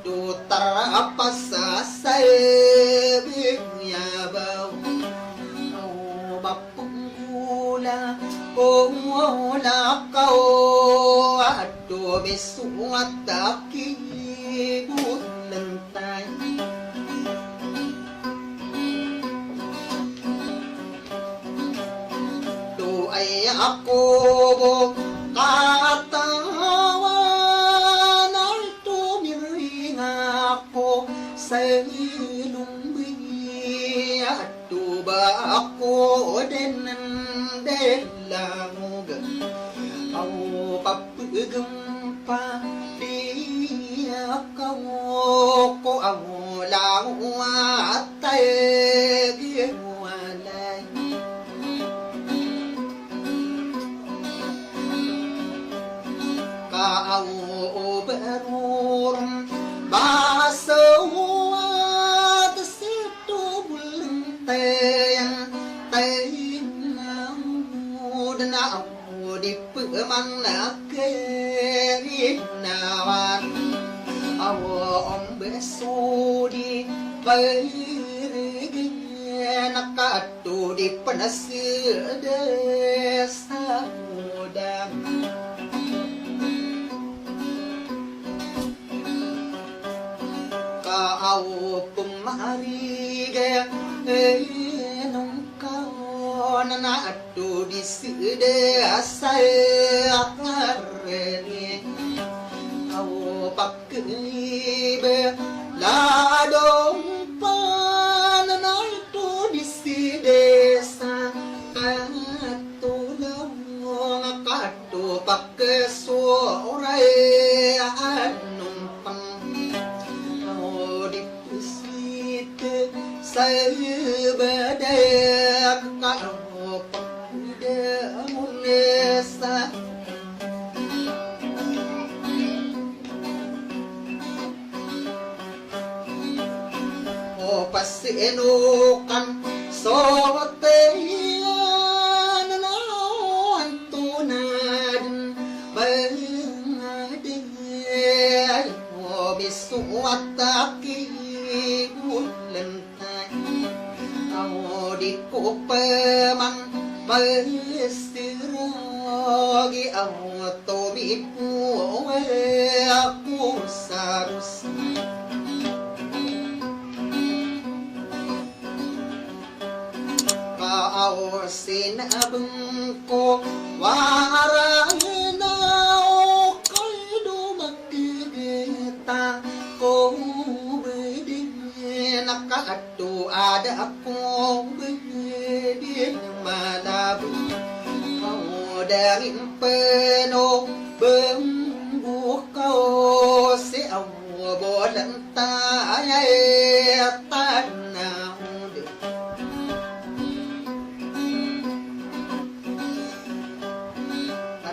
tu tarapas asai ya bau bapula kumula kau adu bisuat taki bulantai tu ay ako katawan ay tumiring ako sa ilumbi adu ba ako din lang au papugumpa di ako ko au lang atay giwalay ka au berurong basawat situ bulang tayang na di pemanak rinawan awo om besudi nakatu di desa muda kau pemari nung kau nakatu di desa akareni kau pakai ladong pananay to di si desa katulong kato pagkasuray anong pang di pusit sa badak kao pagdamunesa pasinukan soteyan naon tunad bangadin mo bisuat aki bulantay ao di ko paman masiragi ao tobipo ako sarus kau sinabeng ko warang na o kay dumakita ko bedin nakatu ada ako bedin malabu kau darin penuh bembuka si awabolan tayo tanah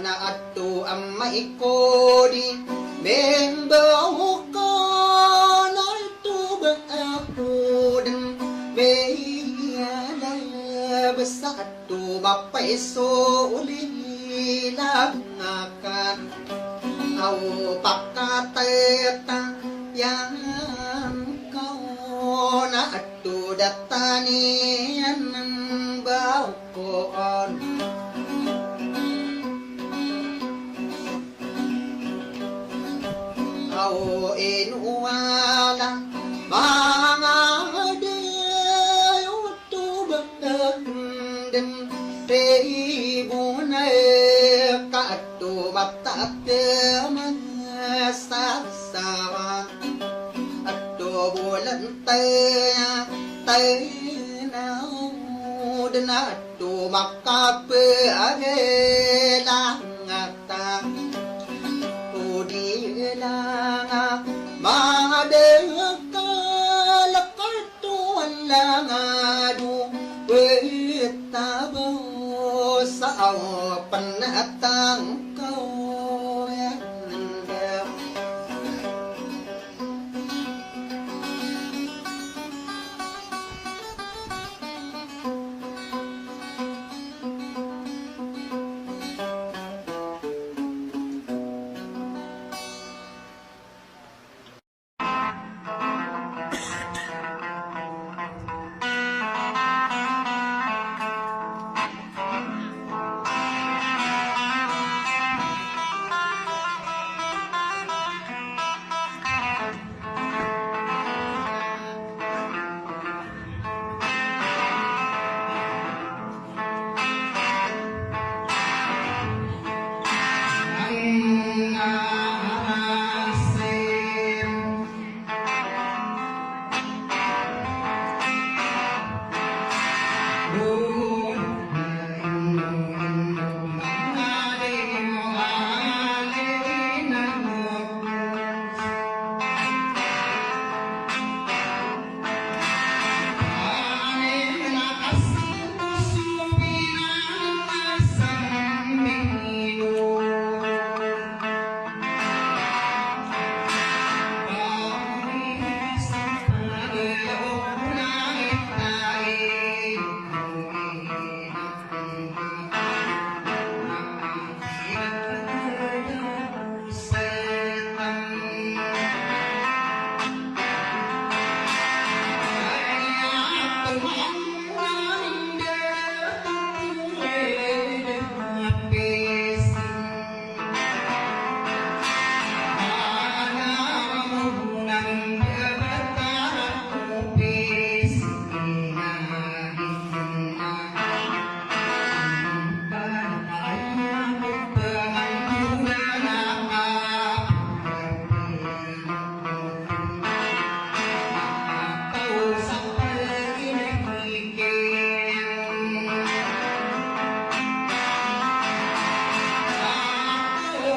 na ato ang maikodi membaw ko na ito ba ako din mayala basta ato mapaiso ulilang akan aw pakateta yang kau na ato datanian ng bawkoon kau inuwala mga dayo to bagdagden peibunay kato maptakdaman sasawa ato bulan tayo na udan ato makapagelang ata lang madagkalakatuan lang adu wetabo sa panatang kawayan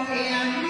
Thank you.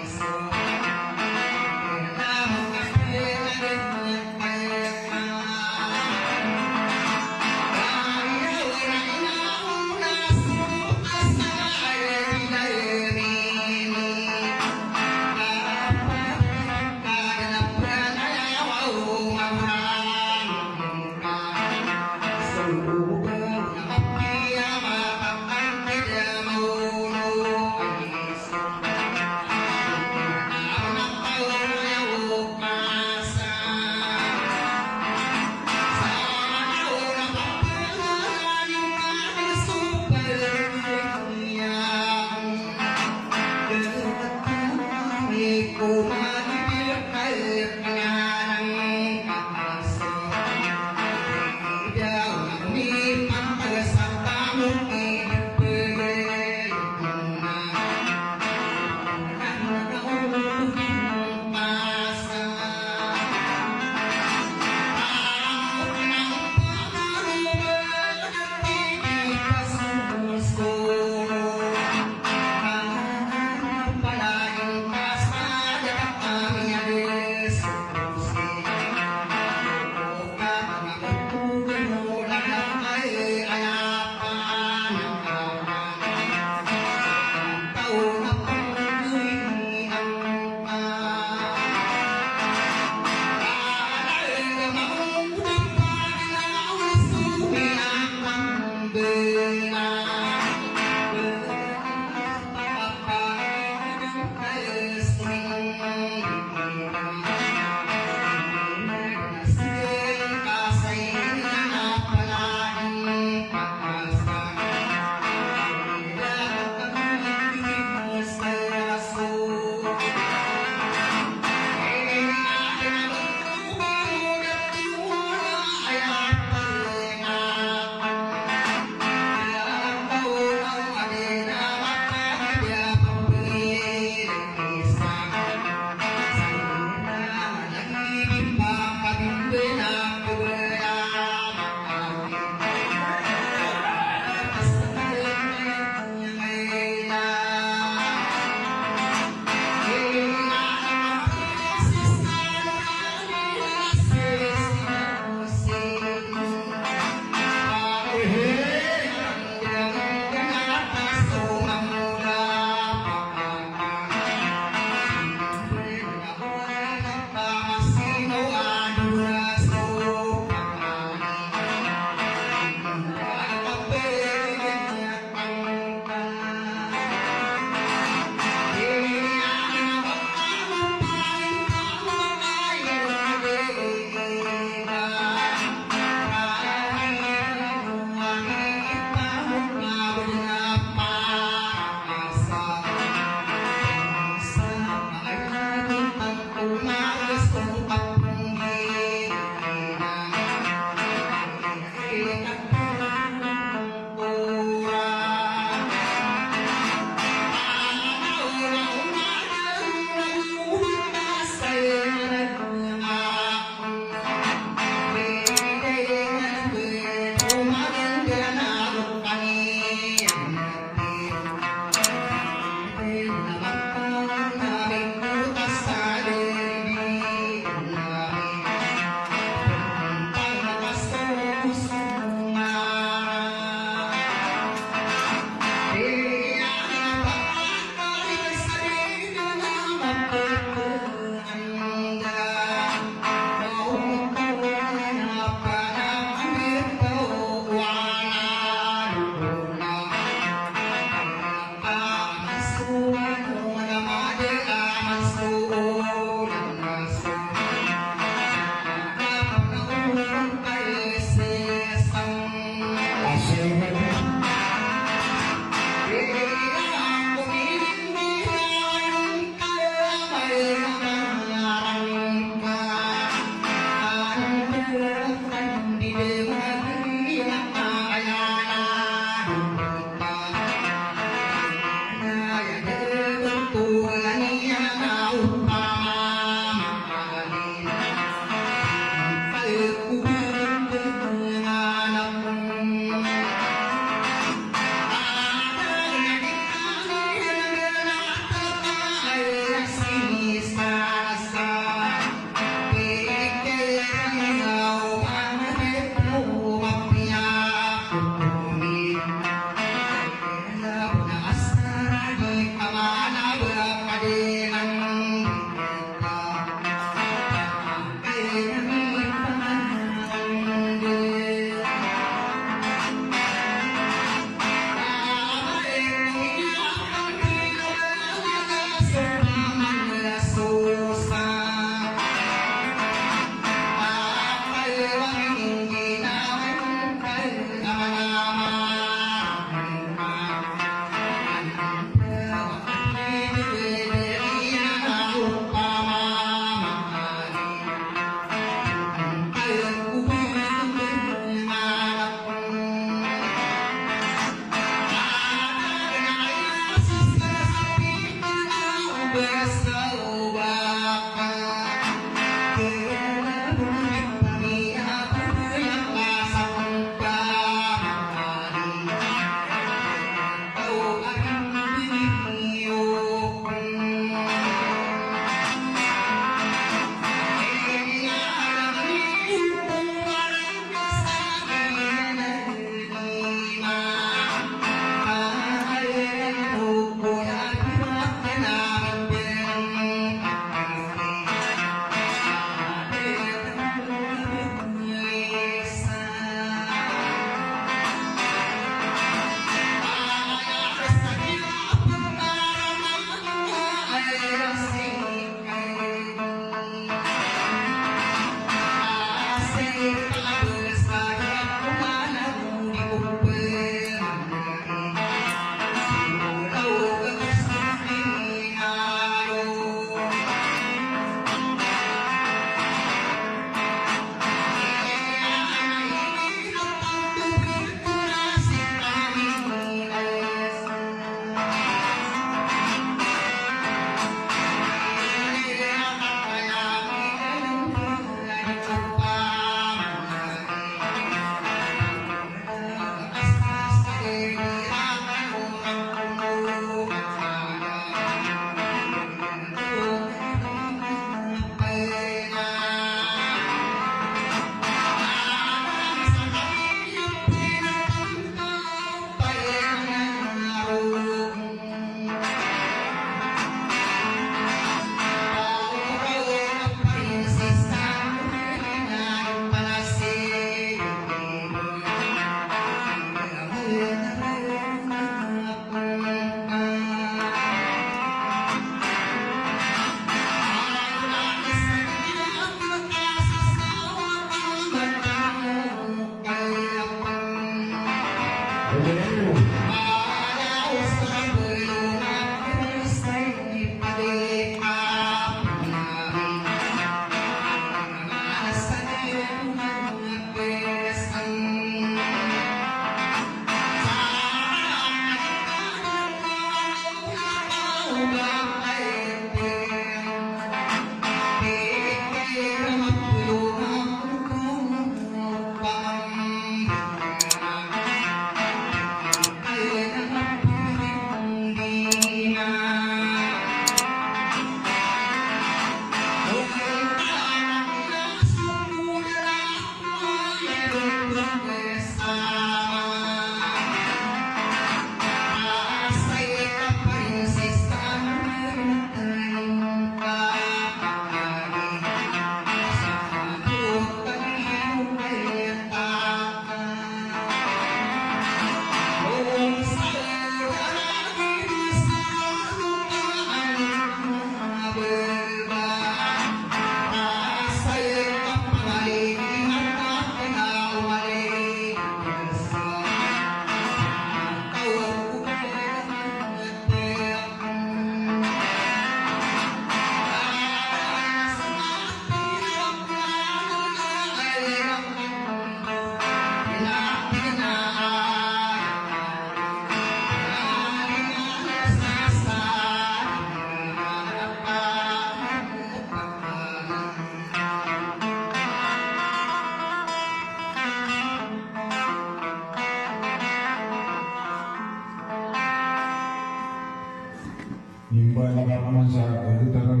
naman sa literal.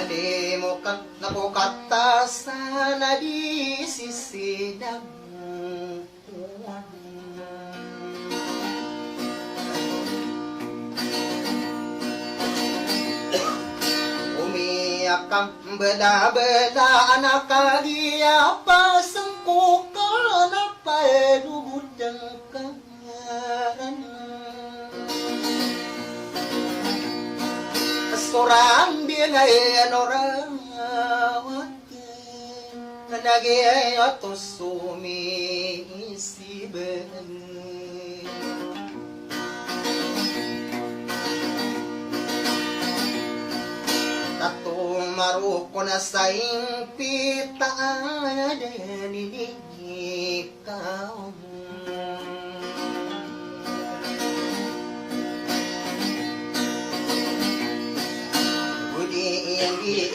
Nalimukan na ko katasan na di sisidang uwan. Umiyak kang bela-bela anak kagiya pasangko ka na palugod ang kangaran. Seorang bilang orang nagay ato sumisi ben tato maruko na sa impita ikaw.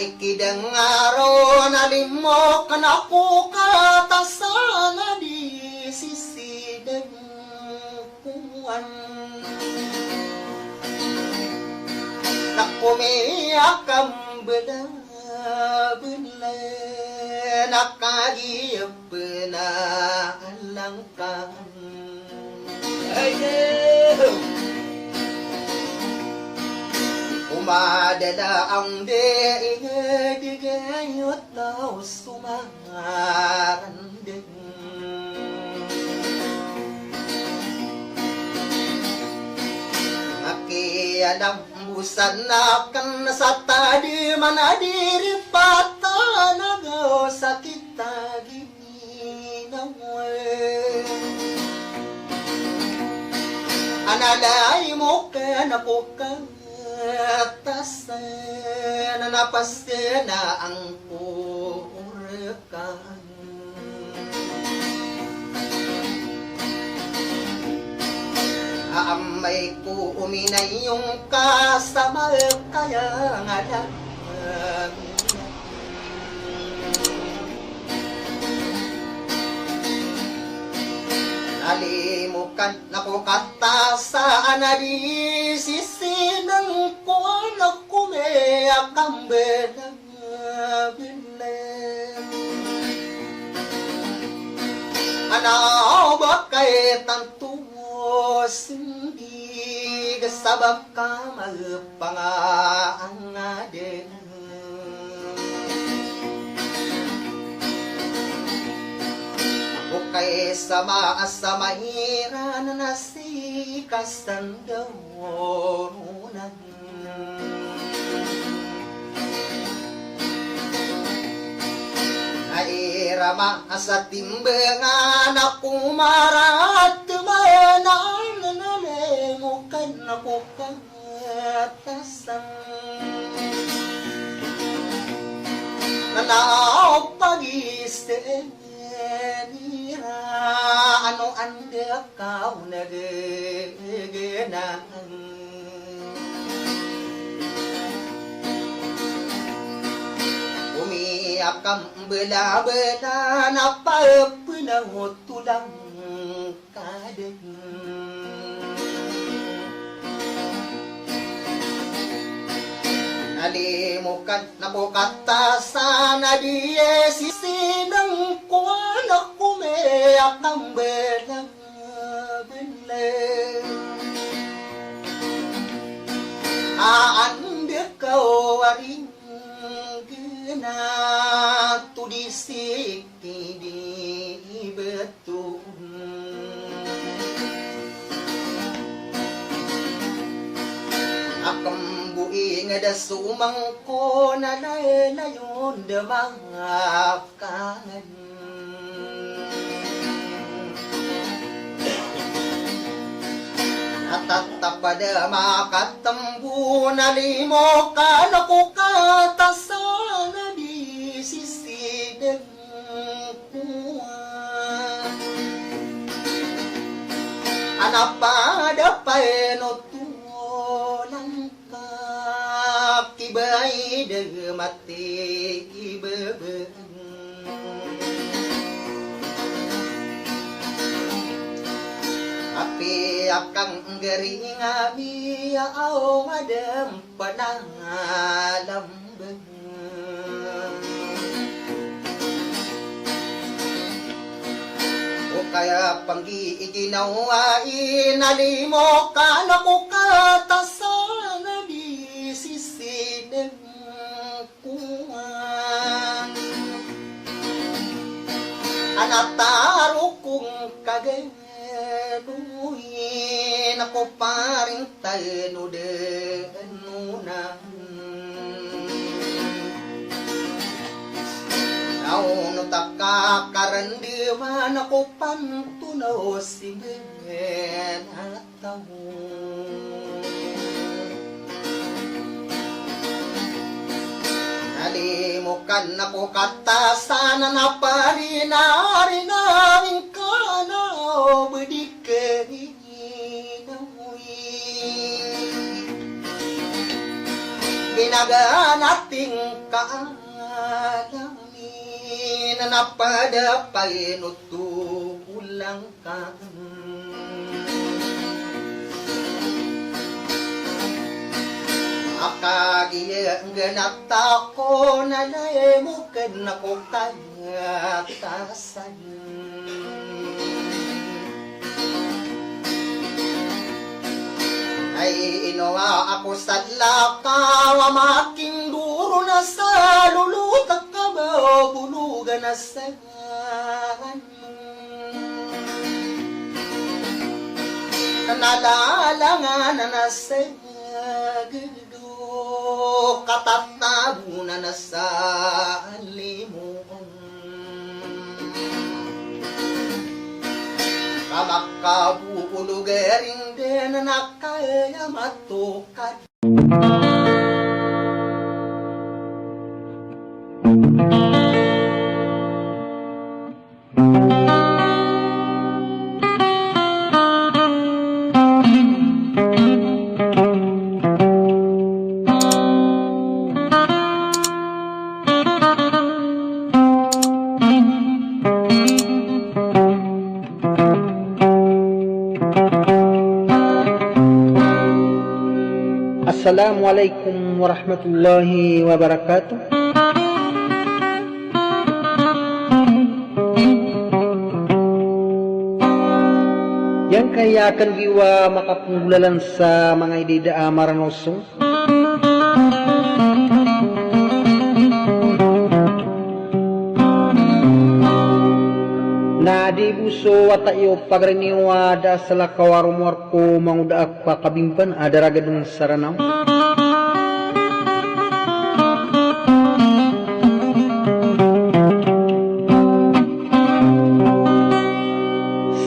Ikidang araw na limok na ko katasan na di sisidang kuwan. Nakumiyak ang bela-bela nakagiyap na alangkan. Umadala ang digayot na sumarandin. Akialam busan na kan sa tadi manadiri pata nagaw sakit taginaw. Analay mo ka na po ka tasan na napaste na ang purkan. Aamay ko uminay yung kasama kaya nga lang nalimukan na ko katasaan na di sisinang ko na kumiyak ang belang bilang. Ano ba kay tantos hindi kasabak ka magpangaan nga din. Kay sama sa mahiran na sikas ng gaworunan. Nairama sa timbangan ako marat manan nalimukan ako katasan. Nanaw pag-istin ano anda kau naggenang. akam bela-bela napa pernah tulang kadang nalimukan na ko kata na diye sisi ng kuwan ako may akam bela-bela ande kau aring gena tu disik di betul akam buing ada sumang ko na layon demang kangen Tatap pada makatembu nalimo kana ko katasana di sisi dengkuan anak pada paeno tulang kaki bayi demati bebe api akang gering abi au madem panalam o kaya panggi iginawa inalimo kana ko katasana di sisi dengkuan anataro kong kagay Nuhin ako paring tayo denunang Naunot akakarandiman ako pantunaw si Ben at taon Nalimukan ako katasan na parinari namin ka na bedikeri Ginaganating kaalamin na padapay nutulang ka Akagiyan ganata ko na naimukan ako kagatasan Ay inoa ako sa lakaw making duro na sa lulutak ka ba bulugan na sa Kanalalangan na sa katatabunan na sa limon kamakabupulugaring din na kaya matukan Assalamualaikum warahmatullahi wabarakatuh. Yang kaya akan giwa makapungulalan sa mga idida maranosong na di buso watayo pagriniwa da sa lakawarumwar ko mangudaak pakabimpan adaraga ng saranaw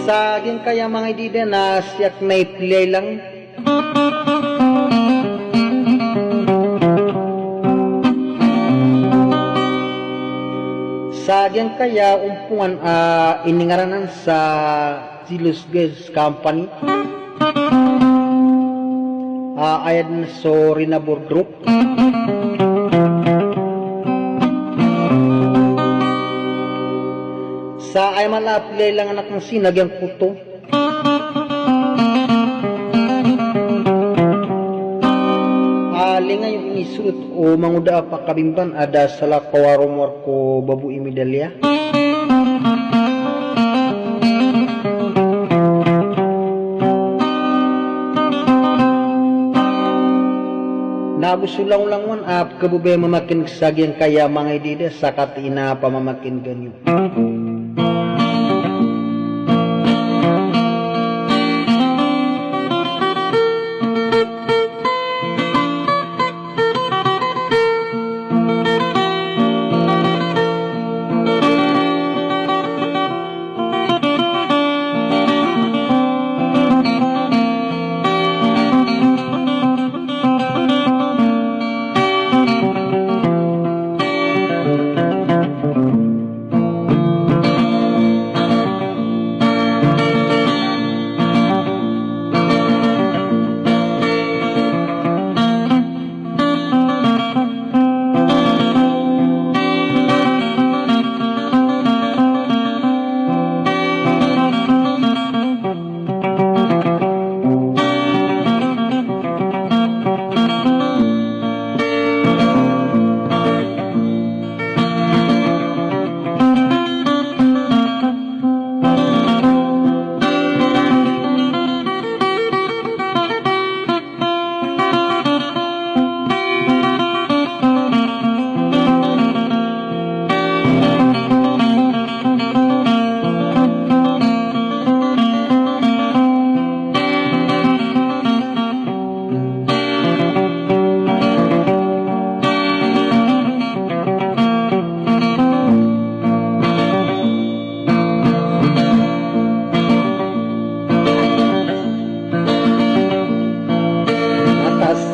sa aging kaya mga idida na siyak na ipilay lang sa agyang kaya umpungan iningaranan sa Zilos Gas Company ayad na so Rinabor Group Sa ay malapilay lang anak ng sinag yung puto. Ali nga yung inisurut o manguda pa kabimban ada sala kawaromor ko babu imidalya. Nabusulang lang man ap kabubay mamakin sagyang kaya mga idida sakat ina pa mamakin ganyo.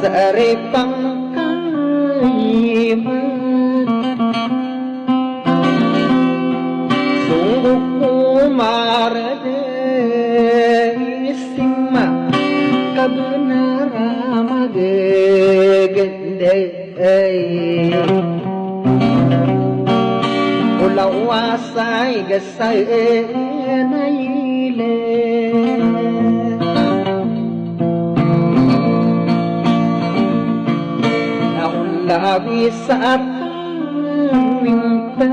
Saripang kaiman sungguh kumarade isima kebenaran magegende ulau wasai gesai naile labi saat minta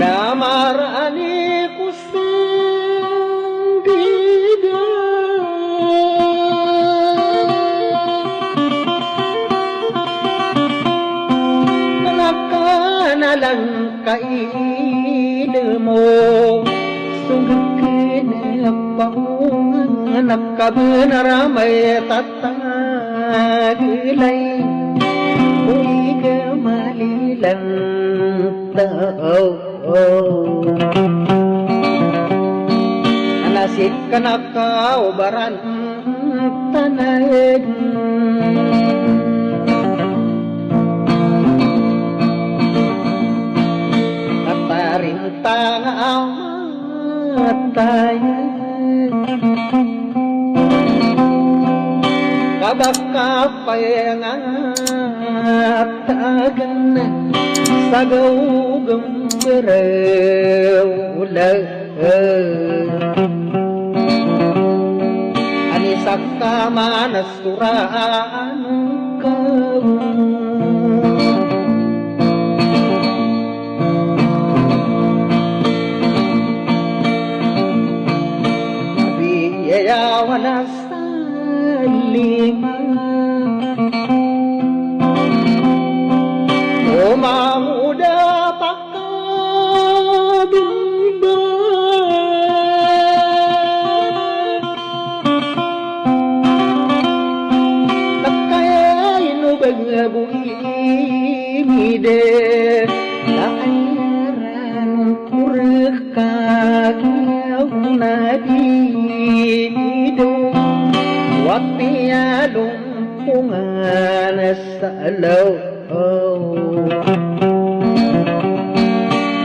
namarani pusing dida nakanalang kailmo sungguh kenepaungan nakabenaramay tatagilay Uy kamalilang tao Anasik ka nakaubaran tanay Katarin tanga mataya kabakapayangan tagan sagawgang berawla anisak kamanasturaan kau biyayawan lima Mamuda pakabimba Nakayain ubang buimide Nakayaran kurkakiyaw nadido Wapiyalong pungan sa alaw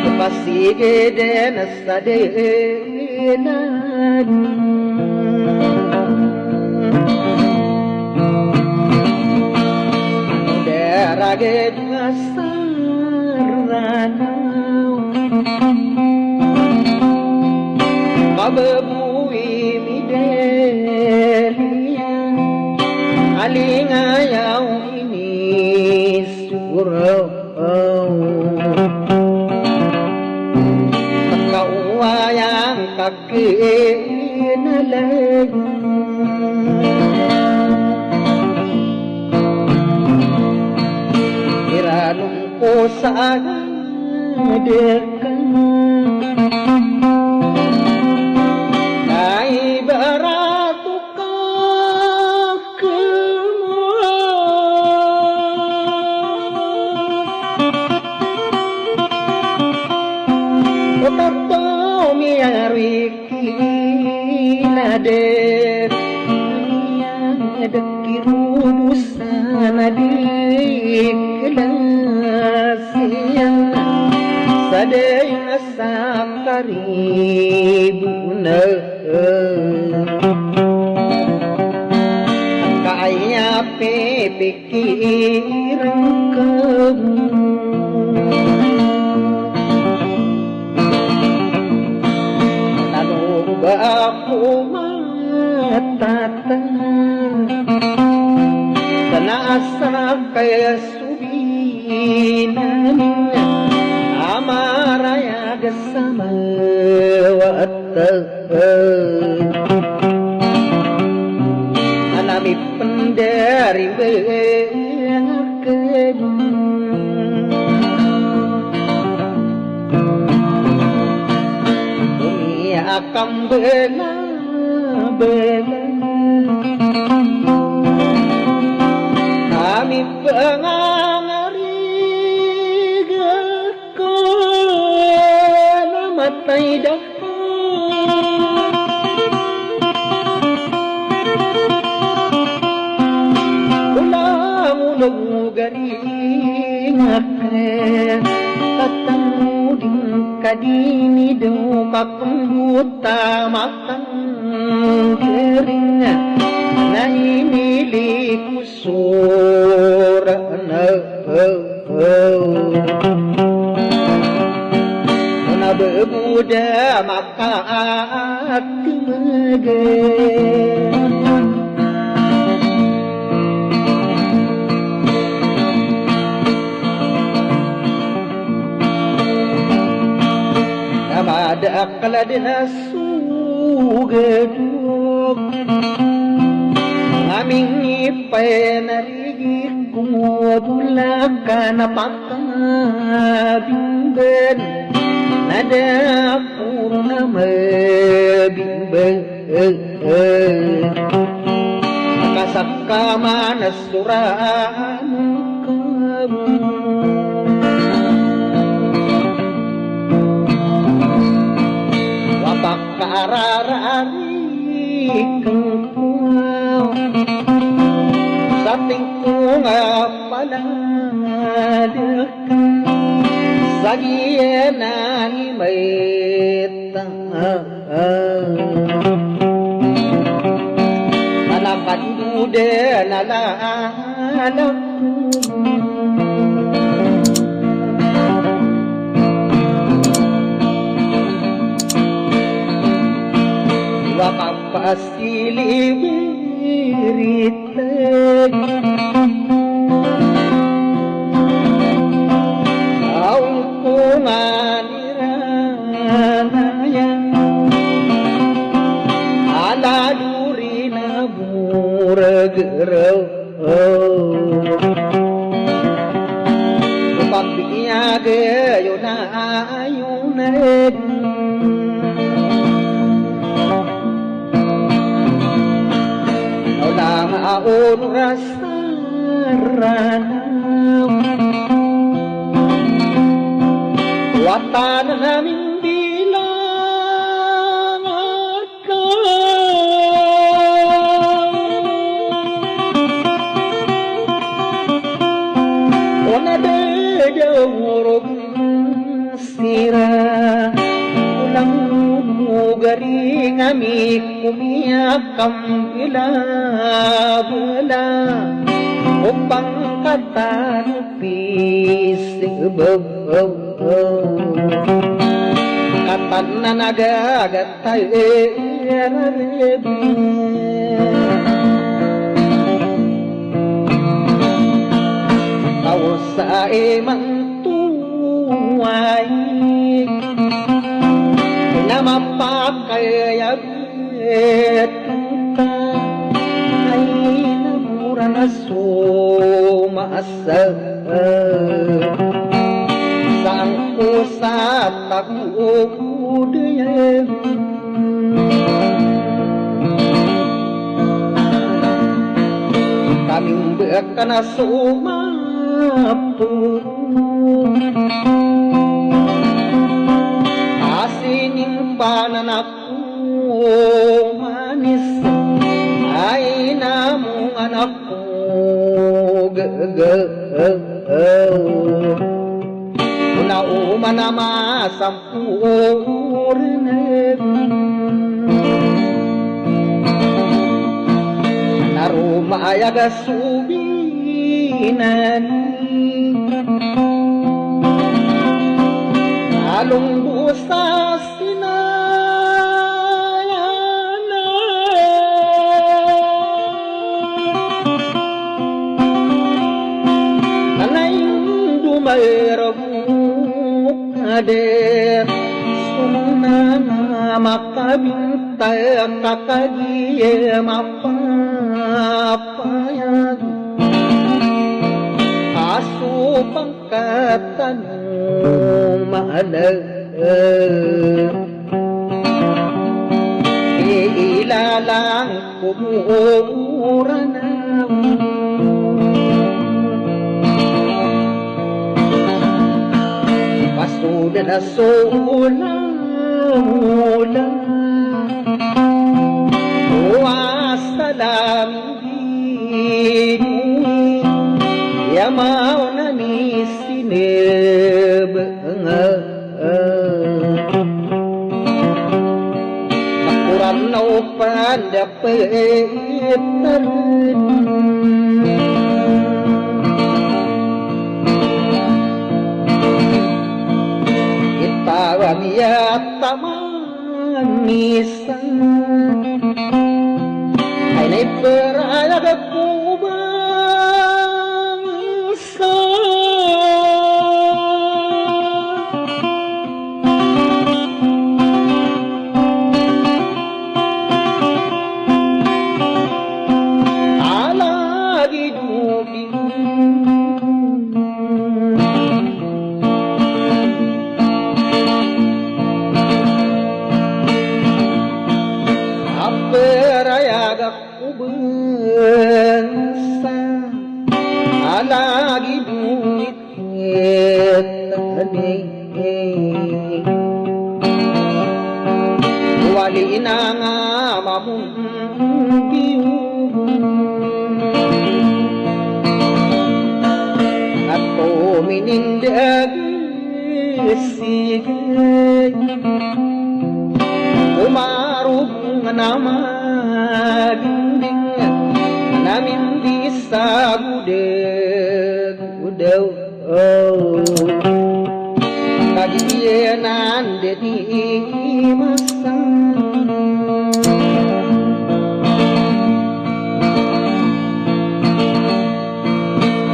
Kapasige din sa dinan Deragid nga sa kakinalay iranong ko sa dekan ay barato ka Otato miyari kiladet yang dekirudusan adik kelasian sadai asa karibuna kaya pikiran kamu aku matatang Tanasa kaya subinan Amaraya gasama Anami pendari bengakan akan bela-bela kami pengangarigat ko na matay dako ulang-ulang garing akan tatanguding kadini do kapunduta matang kering na inili kusura na bebuda maka ada kaladina sugaduk aming ipay narigig kumudulakan na pakabingban nada puro na mabingban makasakama na suraan kamu Pakararari kang puaw sa tingkong apaladakan sa giyana ni Maita nalakan dude nalalak wakapasiliwirit saung kunganiranaya ala duri na burageraw papiyaga yun ayunan aon rasaranaw watan namin bilang akaw o nadadawurog sira ulang garing ami kumiyakam ilabala upang katanupis ibabaw katan na nagagatay erarebi tao sa imang tuway na mapakay sumasa sang pusat takudaya kaming bekana sumapu asining pananakku manis ay namong anakku Nauman na masampurne Narumayaga subinan Along busa sinayana Nanayong dumayarabuk kader Sumunana makabintay kakagiye mapapayag Aso pangkatanong maalag Ilalang kumura na Pasuda na sulang-ulang Uwasa laming Yamaw na ni sinib Nakuran na upan dapit na rin Itawag yata manisan Ay naiperayag ako bangsa Alagi duging Aperayag ako bangsa Alagi duit tani Wali na nga mamumbiyo At tuminindag sigay Umarong na maginding namin di sa gudaw Kagiyanan di masang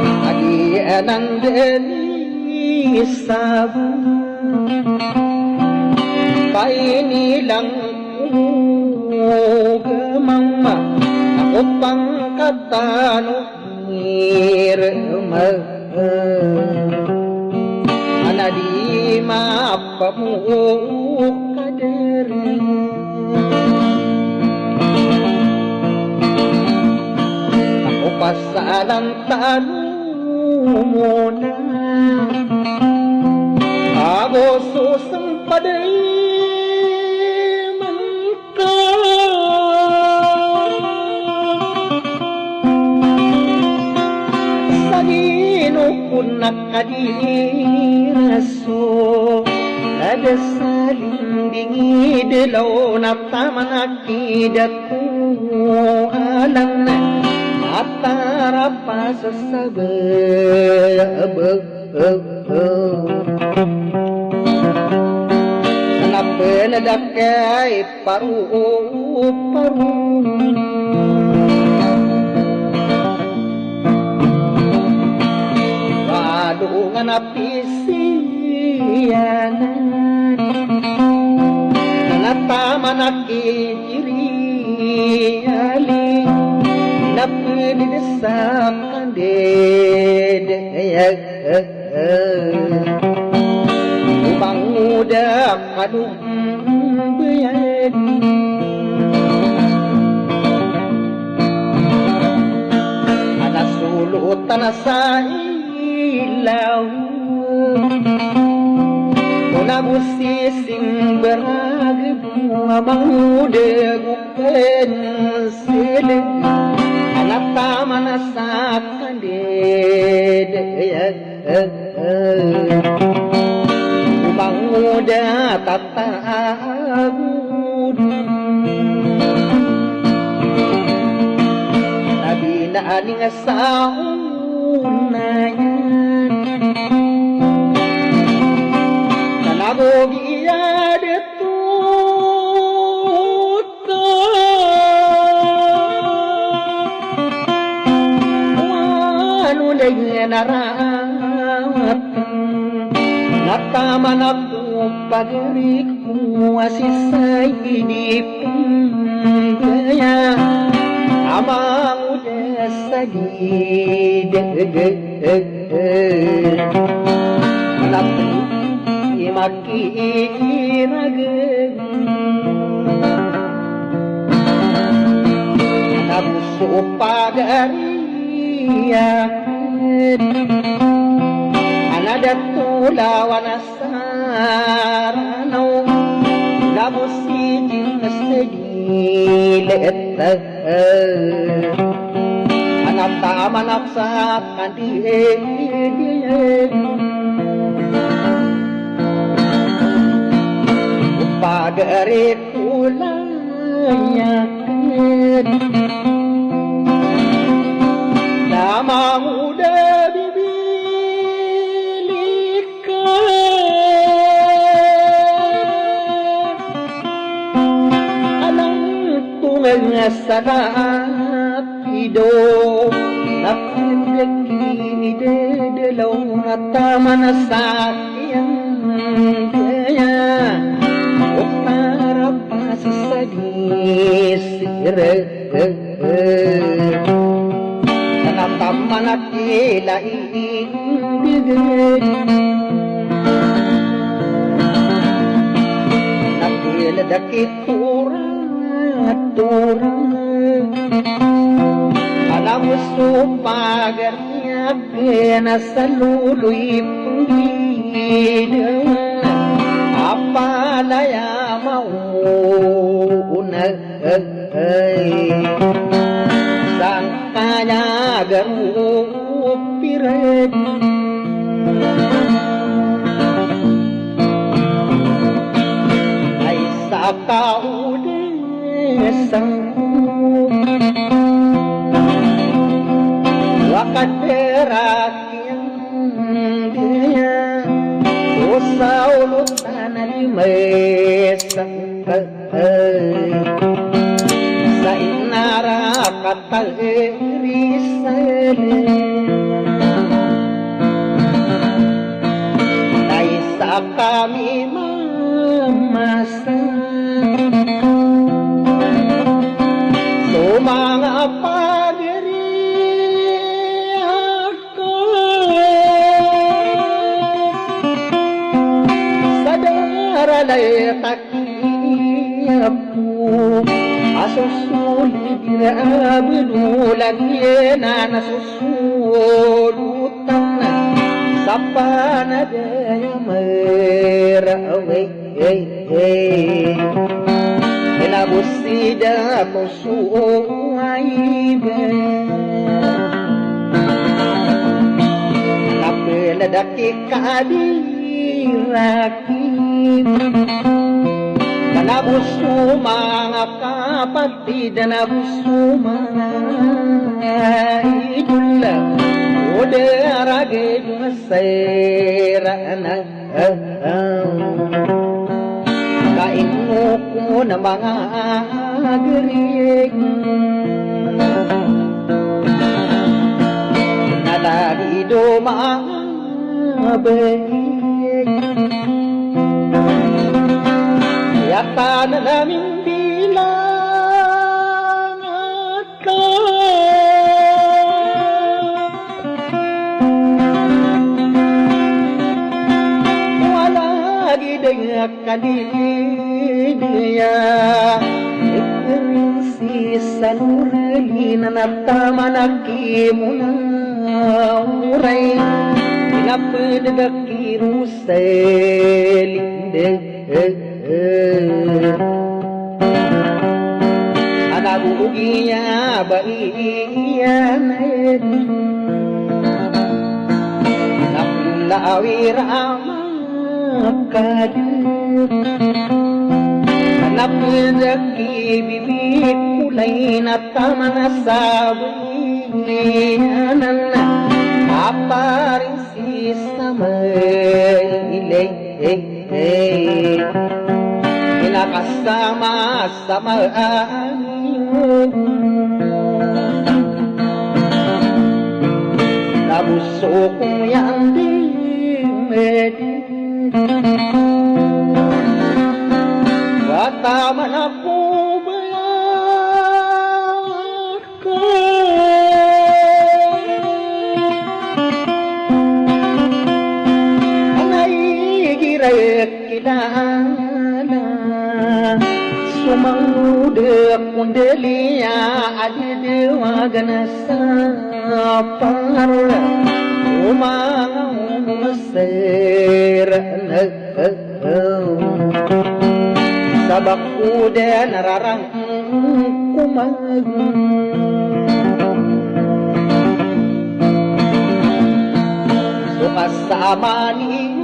Kagiyanan di sabang Painilang gamang ako pang katanong irma Anadi mapamukadari Ako pasalang tanong mo na Ako susang paday Nakadiraso ada saling dingidilaw na tamanakidat ko alang na atara pa sa sabag Napelagakay paru-paru Wadungan apisiyanan Nanatama nakikiri aling Napi lidesakan dedek Ubang muda kadung beyan Ada sulutan sa ilaw Una busising beragbu Abang muda gupen silig Anak taman asakan dedek Ubang muda tatagud Nabi na aning saunayan Nanagogiya detuto Wano lagi narawat Nataman ako pagriku Asisay inipagaya Amang udah sadid Napi makirageng Nabuso pagariyakan Anadatulawan asaranaw Nabusidin sedilet Anak taman aksakan dihidiyan Pagari kulayakan Nama muda bibilikan Alang tungang sanap hidup Napindaki dedelaw na tama na sakyan kaya Para pasasadis Tanataman at ilaibigan Nakiladakit turat Alam mo supagariyak Nasa luloy panggilan Apalaya mauna Sang kaya garupiran Ay sa kaudesang Wakat berakyang dia Sa ulutan alimesa Sa inara katalirisale Ay sa kami mamasa So mga padiri ako Sadara takiyapu Asusulit na binulag na nasusulutan Sa panadaya maraway Nilabusida ko suwaiban Napiladaki kadirakin Nabuso mga kapatid Nabuso mga idol O daragay masayra na Kain mo ko na mga garig Nalalido mga baig Yata na namin bilang at dengan kadinya si sanurli nanatamanaki munamurai napedaki ruselinde anaguginya baiyan napilawiramakadu napedaki bibit kulay na tamanasabihanan apa rin si samay kinakasama-sama nabuso kong yang dimedi wataman ako kilala sumangudek kundelia adidewagan sapar umasir sabak kuda nararang kumag sukasama ni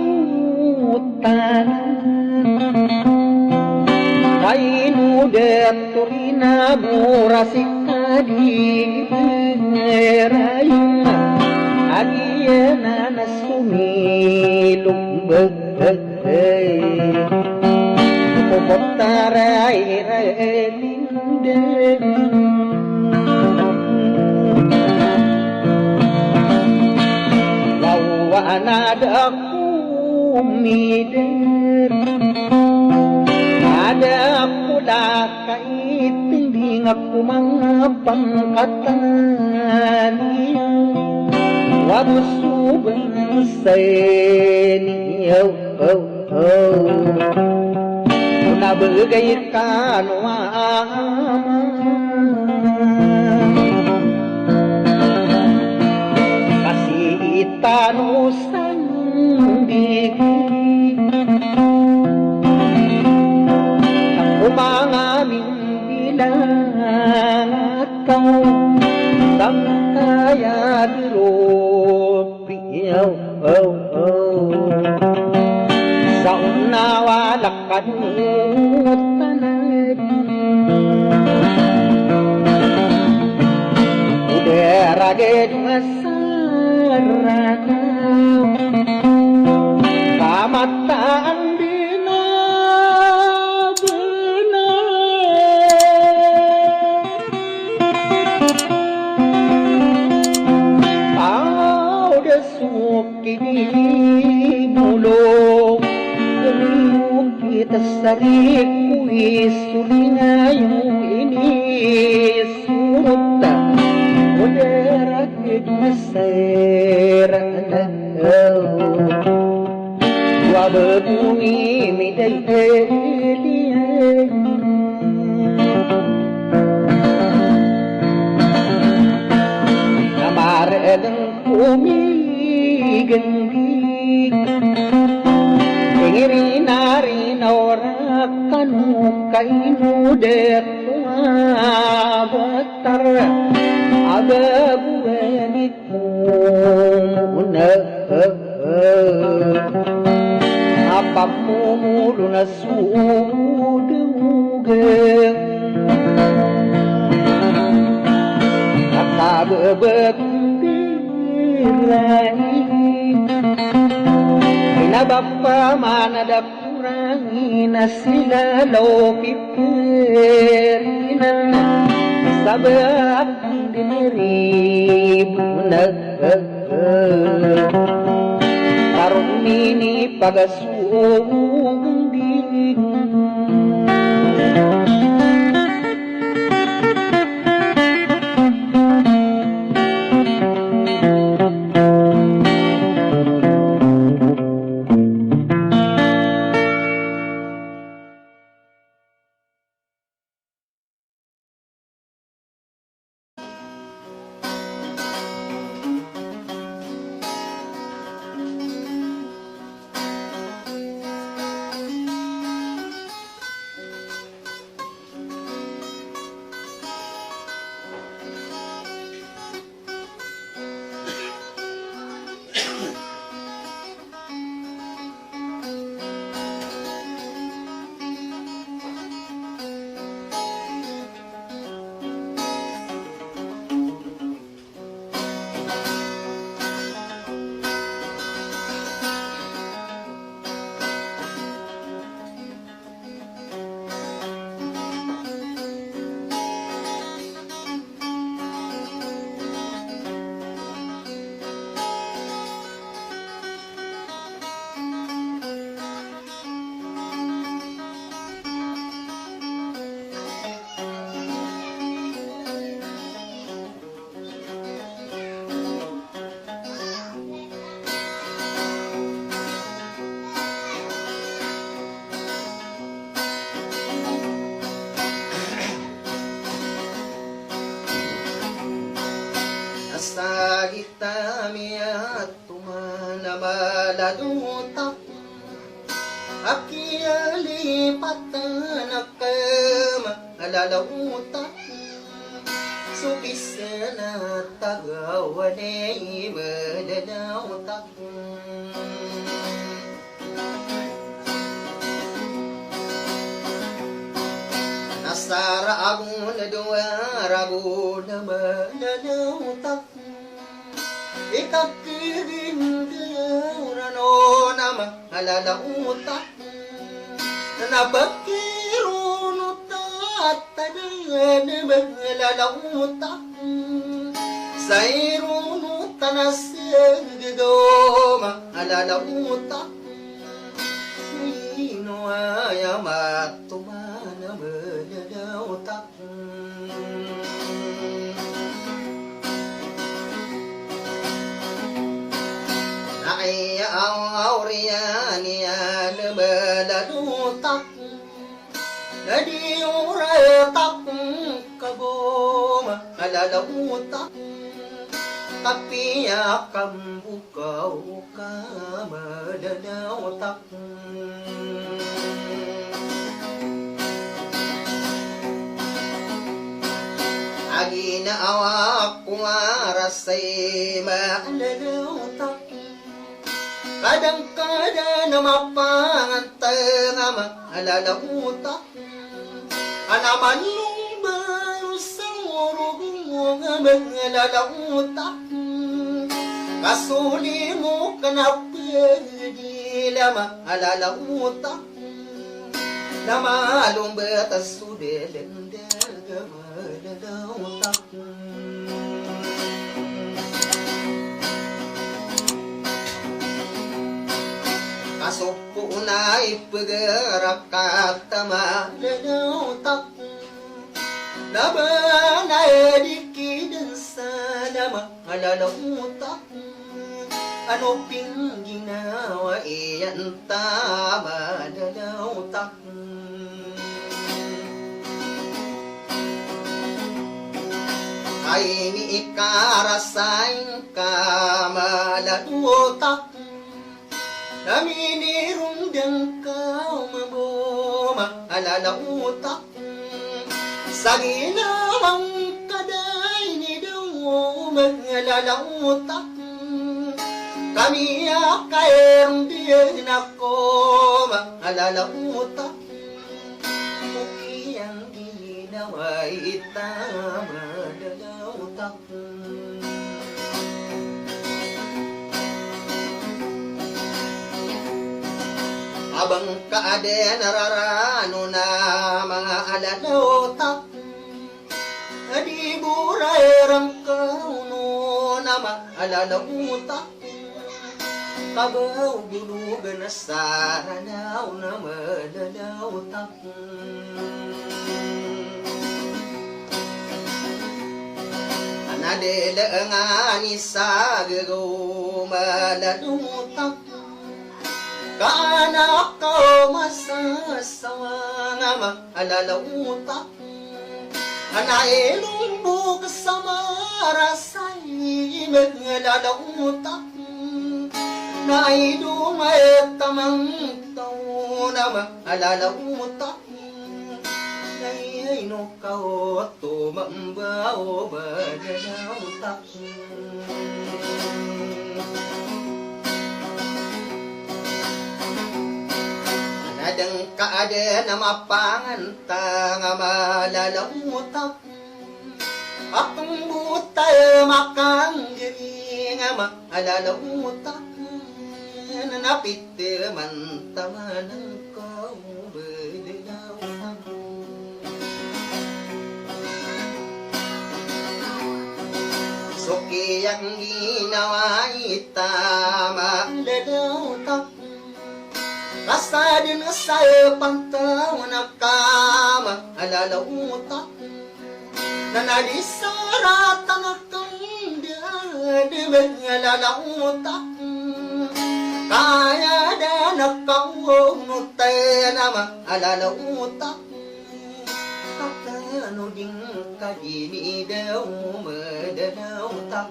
kainu deturina burasika di berayun agiana nasumilum begai kopotarai relinde lawan adaku mider ada pula kaiting aku mga pangkatan wabusu berseniyo na bagay kanwa kasih itanusan umangaming bilang at kau kaya dirupiyaw sa unawalakad tanad uderaged masaranaw kamataan kini mulong kalimu kita sarik kuis sulingayo ini surut udah masir wabuni midai namar edeng kumi genggig pengirinari naurakan kainu dek batar ababuanit muna apa mulu na sudugeng kakabebek Nabapa mana ada kurangi nasila lopi perinan sabat dineri bunak karumini pagasuong ding Akiyalipatan akama alalautak Supisana tagawanay malalautak Nasara ako na duwara ko na malalautak Ikakirin kayo rano na malalautak Nabakirunot at tanan malalautak Sairunot na sigdo malalautak Ino ay matumana malalautak Ay ang aurian niya na malalutak Na di uratak kaboma malalamutak Kapiyak ang bukaw ka malalautak Agi na awak kung arasay malalautak Kadang-kada na mapangantang malalautak Anaman lumbayo sa urugong malalautak Kasuli mo ka na pwede malalautak Na malumbat ang sudilender malalautak Kasupo na ipagarak at malalautak Laban ay dikidan sa malalautak Ano ping ginawa iyan malalautak Ay ni ikarasain ka malalautak Naminirong dang kau maboma alalautak Sa ginawang kaday ni daw malalautak Kami akayang diyan ako malalautak Muki ang ginawa ita malalautak Abang kaade nararano na mga alalautak Adi buray ram kauno na mga alalautak Kabaw bulugan na saranaw na malalautak Anadela ang anisa gagaw malalautak Kaanak ko masasawa nga maalautak Anaelong bukas sa marasay malalautak Naidumay tamang tao na maalautak Naihay no kao tumambao malalautak Adang kaade na mapangantang malalautak Atong butay makanggiri nga malalautak Nanapit man taman ng kaubalautak Suki ang ginawa itama malalautak Kasa din sa'yo pantaw na kama alalautak Nanalisaratan akong di alalautak Kaya da nakauunutay na alalautak Kakano din kagini daw malalautak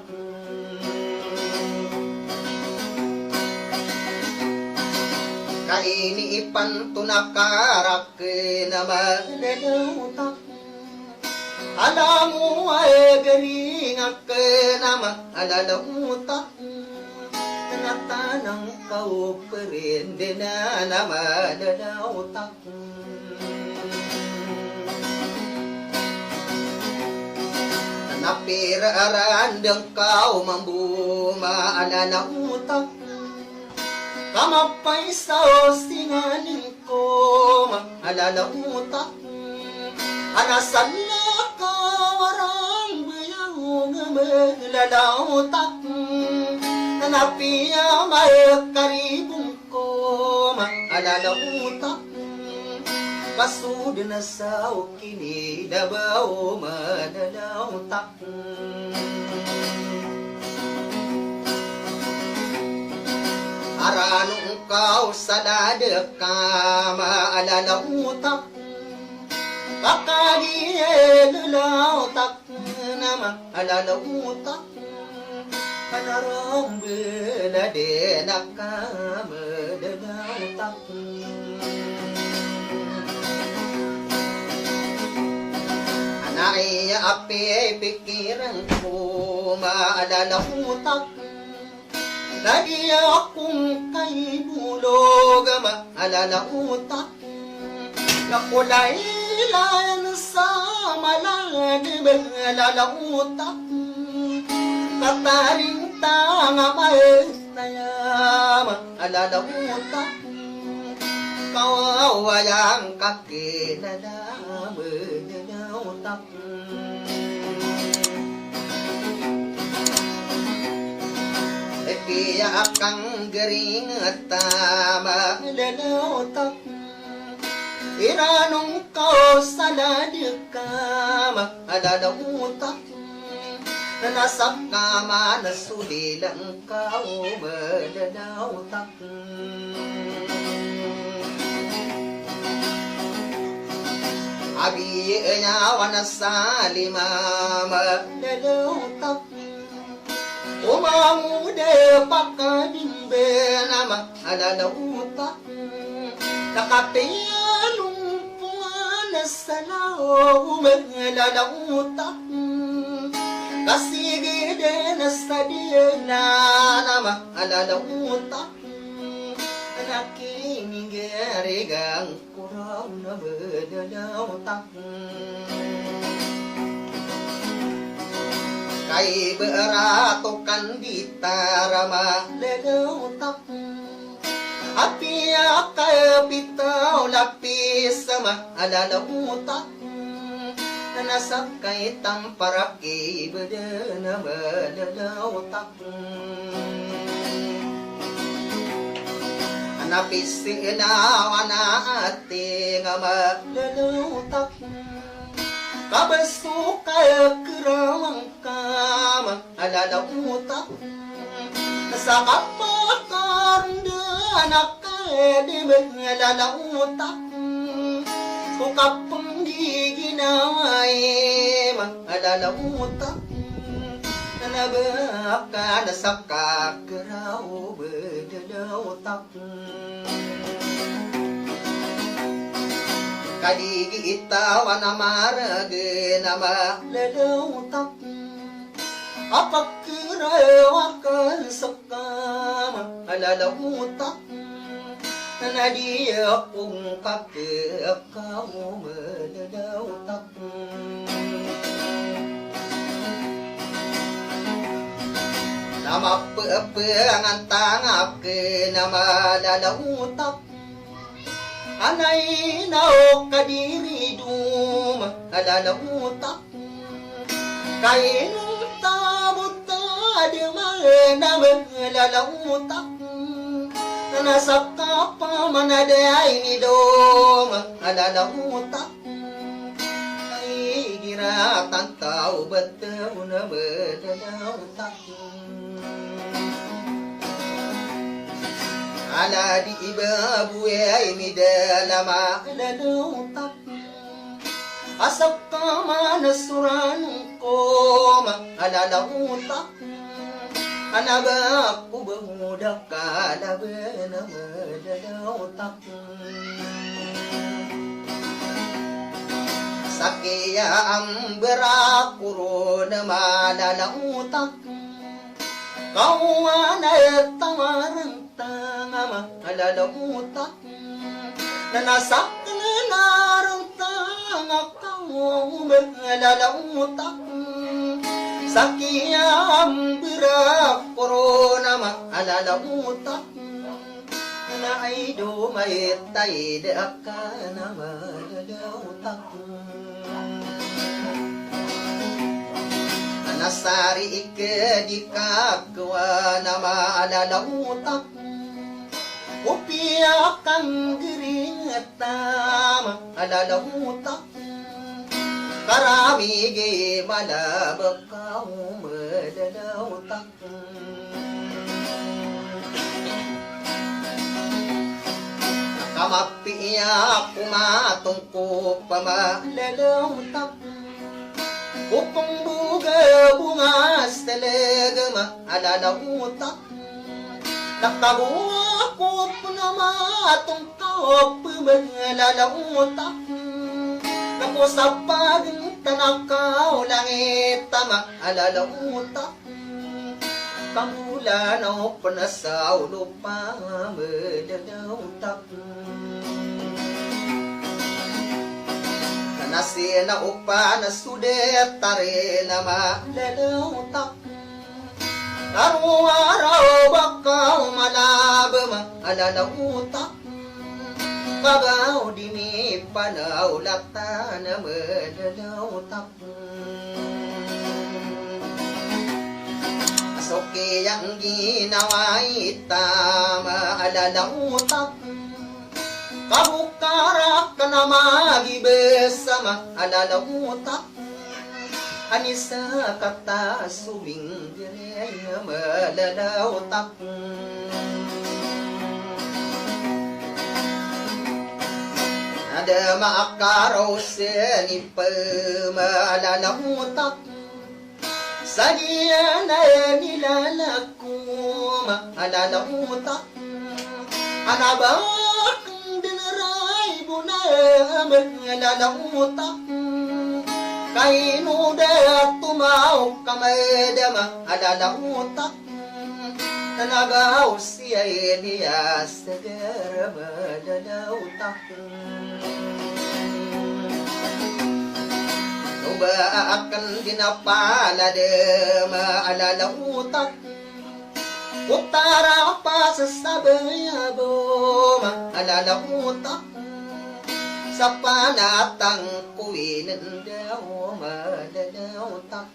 Kainipan tunakarak na malalautak. Alam mo ay galing ka naman alalautak. Natanang kau pa rin din na malalautak. Napiraaran ng kau mambuma alalautak. Kamapay sa singaling ko alalautak. Anasan na kawarang bayang malalautak. Napiya may karibong ko alalautak. Kasud na sa ukini dabaw malalautak. Aranong kau sa dadaka maalalautak. Kakagiyelulautak na maalalautak. Panarambela din akamadalautak. Anay api pikiran ko maalalautak. Lagi akong kay bulog maalalautak. Nakulailan sa malanib maalalautak. Kataring tanga maesnayama alalautak. Kawawayang kakinala malalautak. Piyak kang garing at tama malalautak. Iranong kau sa ladika malalautak. Nasap kama na sulilang kau malalautak. Abi nyawa na sa lima malalautak. Umangude pakadimbe nama alalautak. Nakapiyalong puwan sa lao malalautak. Kasigide na sa diena nama alalautak. Nakingigarigang kurang na malalautak. Kay berato kanditara malalautak. Api kay bitaw lapis malalautak. Nasap kay tamparaki beda na malalautak. Napisi na ati nga malalautak. Kabaso kaya kirawang kama alalautak. Sa kapakaranda na kaya di malalautak. Kukapang di ginaway malalautak. Nanabak ka na sa kakiraw malalautak. Kaligi itawa na marag na malalautak. Apakirawa ka sa kama malalautak. Nanadi akong kakakaw malalautak. Namapapangan tangap na malalautak. Anay nao kadiri dum alalautak. Kainong tabot tadi mana malalautak. Nasap ka pa manaday ni dom alalautak. Ay giratan tao bataw na malalautak. Ala di iba buhay mi dalama alalautak. Asap ka manasuran ko alalautak. Anabak ubudak kalaban na madalautak. Sakya ang berakuro na malalautak. Kawan ay tamarang tanga malalautak. Nanasak na narang tanga kawan malalautak. Sakya ang berakuro na malalautak. Na ay dumay tayo ka na malalautak. Nasari di kagawa na maalalautak. Upiyak ang giring at tama alalautak. Karami gay malabag ka malalautak. Kamapiyak kumatungko pa malalautak. Upang buga bungas talaga maalalautak. Nakabuha ko po na matungkop malalautak. Naku sa pagtanakaw langit maalalautak. Kamulan o panasaw lupa malalautak. Nasina upa na sudet tare na malalautak. Araw-araw bakaw malaba maalalautak. Kagaw di mi panaw lata na malalautak. Asoke yang ginawa ita maalalautak. Kabukarak ka na magibesama alalautak. Anisa kata subing diraya malalautak. Ada maakaraw senipa maalalautak. Sadiya na nilalaku maalalautak. Anabak dinaray bunay malalautak. Kainu da tumaw kamadama alalautak. Nanagaw siya niya sa gara malalautak. Nuba akan dinapalada maalalautak. Utara pa sa sabayabo maalalautak. Sa panatang kuwinin daw malalautak.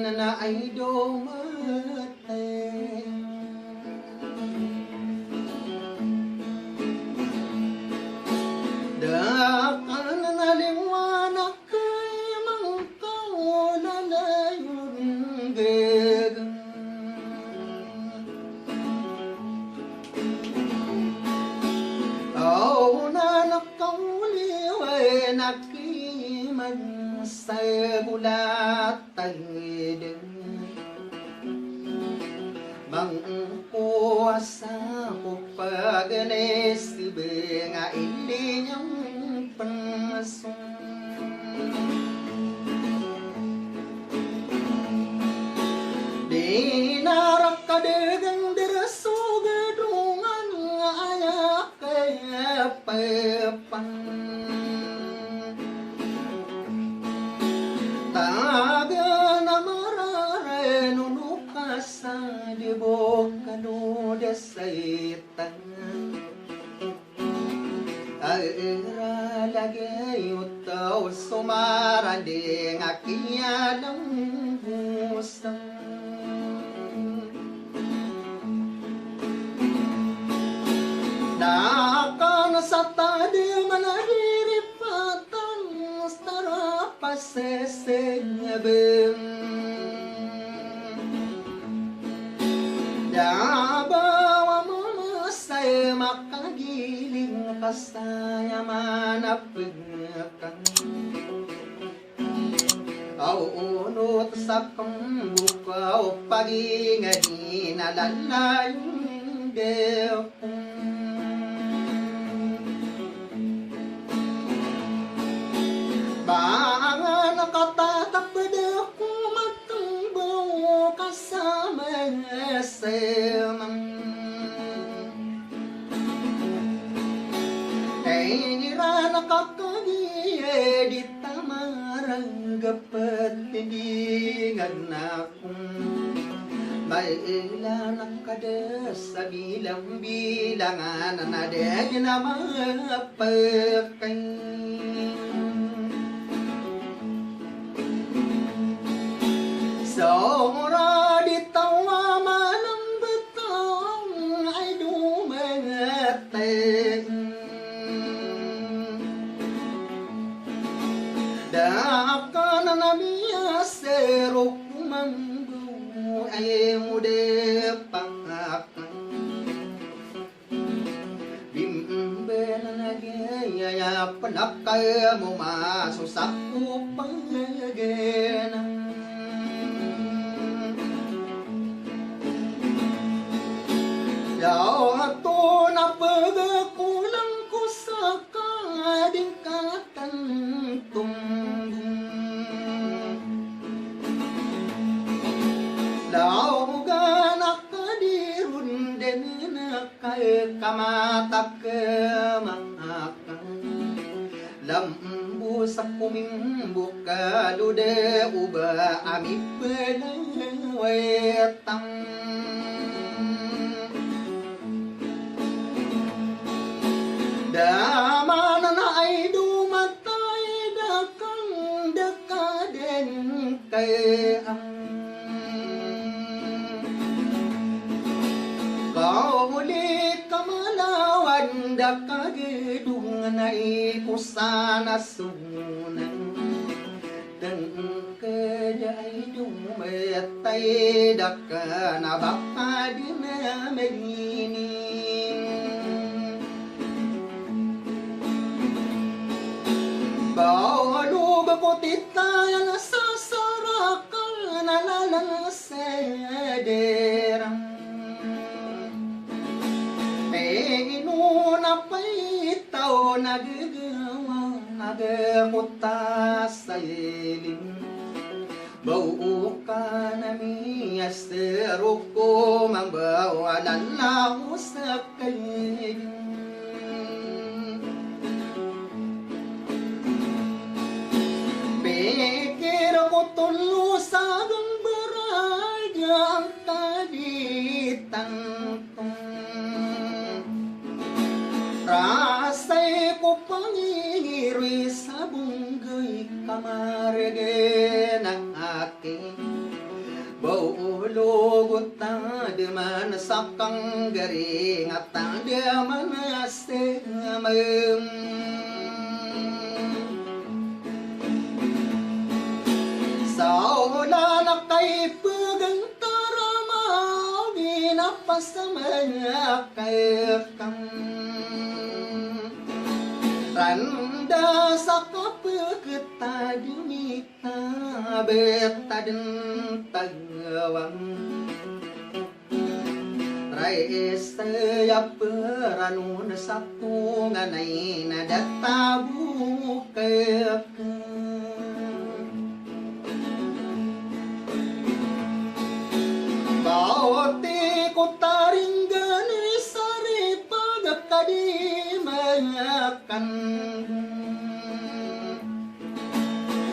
na ay dumating. Dakan na liwanag kay mangkaw na layunggig. Aw na nakauliw ay nakiman sa bulatay din. Mangkuasa ko pag-nesibe nga ili niyang pangasong. Di narak kadagang dirasogadungan nga ayak kaya pepang. Taga na marare nunukas sa dibok kanuda sa itang. Aira lagi utaw sumarandi nga kiyalang busang. Nakan sa tadi manahiripatan stara pasesengabim. Dabawa mo say makagiling kasaya manapagkan. Aw unot sa kambukaw pagingani nalalayong depong. Banga nakatatakad ako matungbaw kasama semang. Ay nira nakakagiye di tamarang gapat tindingan akong. May ilan ang kada sa bilang-bilangan na dahil na mapakay. Sora di tawa manang betang ay dumating. Dakan na namiya serok mambu ay mude pangakang. Bimbe na nagyaya panakay mo masusak upang ganang. Yaw ato na pagkulang ko sa kading katantung. Law ganak kadirun din na kay kamatak mangakang. Lambu sa kumimbuk kalude uba amip pelawetang. Dama na ay dumatay dakang dakaden kay ang. Kauli kamalawan dakagedung na ikusana sunan. Dan kaya ay dumatay dakana baka di na menini. Bawalog ako titayan sa sarakal na lalaserang. Inuna pa'y nagagawa nagamuta sa ilim. Bau ka na miyastero ko mambawalan lao sa kalim. Pikir ko tulo sa gambaraga ang kaditang tong. Rasay ko pangingiri sa bunggay kamarge ng aking. Baulugot ta deman sakang garing at deman asemem. Saula na kay pagantara binapasamaya kay kang Randa sa kapagkita dinita betaden tagawang Raisa peranun satu nganay na databu Baote ko taringgan sari pagkadimakan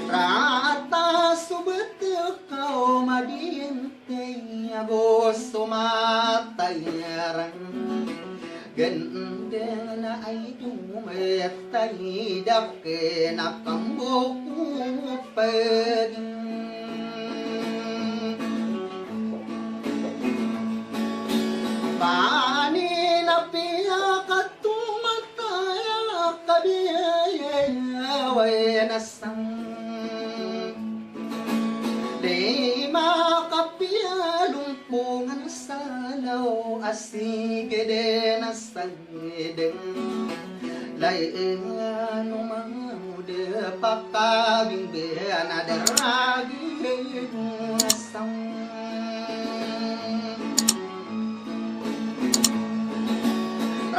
Rata subet kau madiente bos sumatayarang Gendeng na ay dumetay dake nakambuku paging Pani na piya katumataya kabiyaya wenasang Lima kapiya lumpungan salaw asigede na sangedeng Layan umamude pakabingbean adaragi asang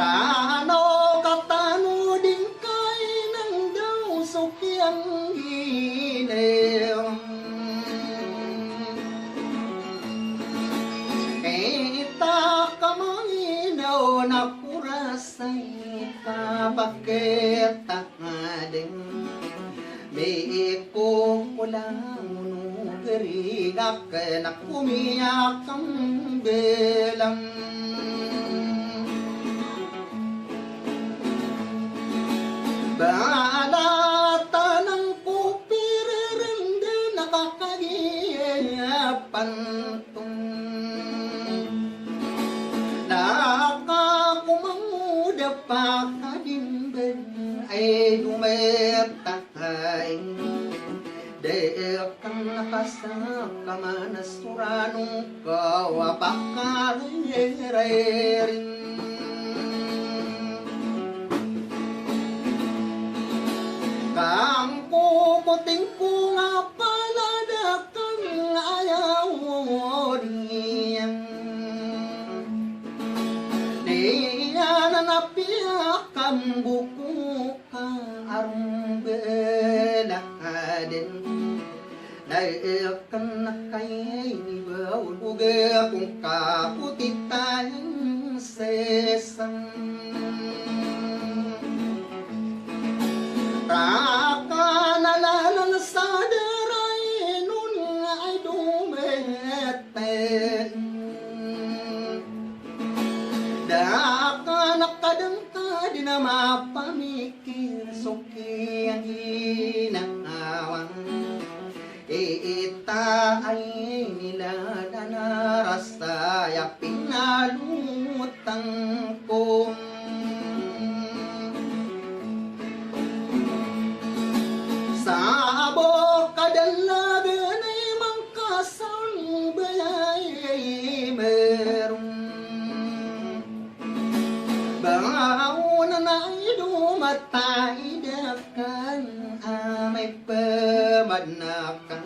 Rano katano din kay nang daw sukyang ginew Kita kamaninaw na kurasay kapakit takadeng May ko kulang nugarinak na kumiyak ang belang Balata ng kupirerende nakakagiyapan tong Nakakumanguda pa kadimben ay dumetakain Dekang nakasaka manasuranong kawapakariririn Kang kukuting ko nga palada kang ayaw niyang Niya na napiyak ang buko ka arong belakaden Naikan na kay nibaw luga kung kakutitayang sesang Raka nalalang sa daray nun ay dumeten Daka nakadangka di na mapamikir suki ang hinangawang Ita ay nila na narasaya pinalutang kong Sabo kadalagan ay mangkasang bayay merong Bangaw na na'y dumatay dakan amay pamadnakan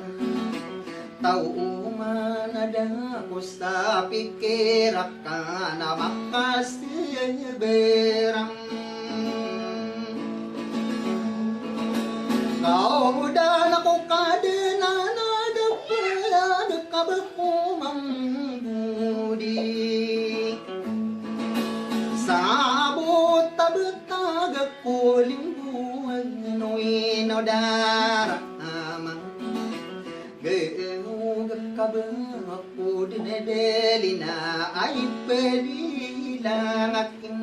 Tao manadako sa pikirakan na makasiberang Kaudan ako kadena na dapala dekabakumang budi Sabot tabetag ako lingguan noy no daramang Geug kabang ako dinedeli na ay pedilang aking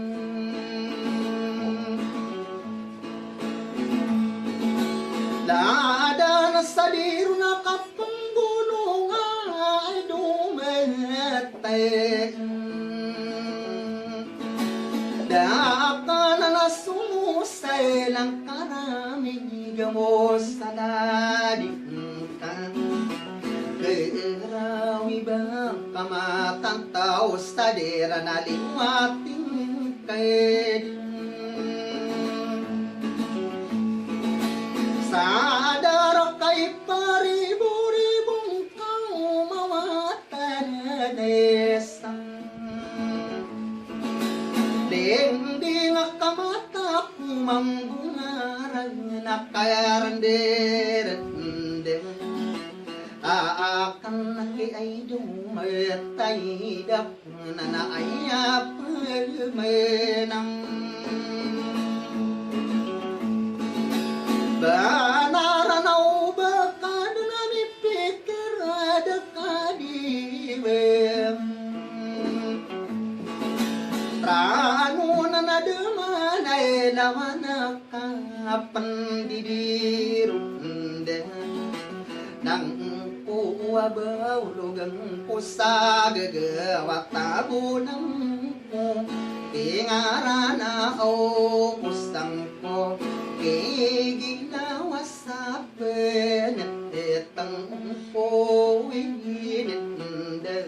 Lada na sa diro na kapang gulong ay Daka na nasumusay lang karami gamos sa daling ka. Kerawi bang kamatang tao sa dera na liwating kayo. Sa daro kay paribu-ribong kau mawatan desa. Ding kamata kumangungarang nakayarandiran. Akan naki ay dumatay dak na naayap menang. Banaranaw baka na mipikir ada kadiwem. Rano na nadaman ay laman nakapandidirun nang kuwabaw lugang ko sa gagawa tabo ng ko ingara na o kusang ko ginawa sa penetang po ininda.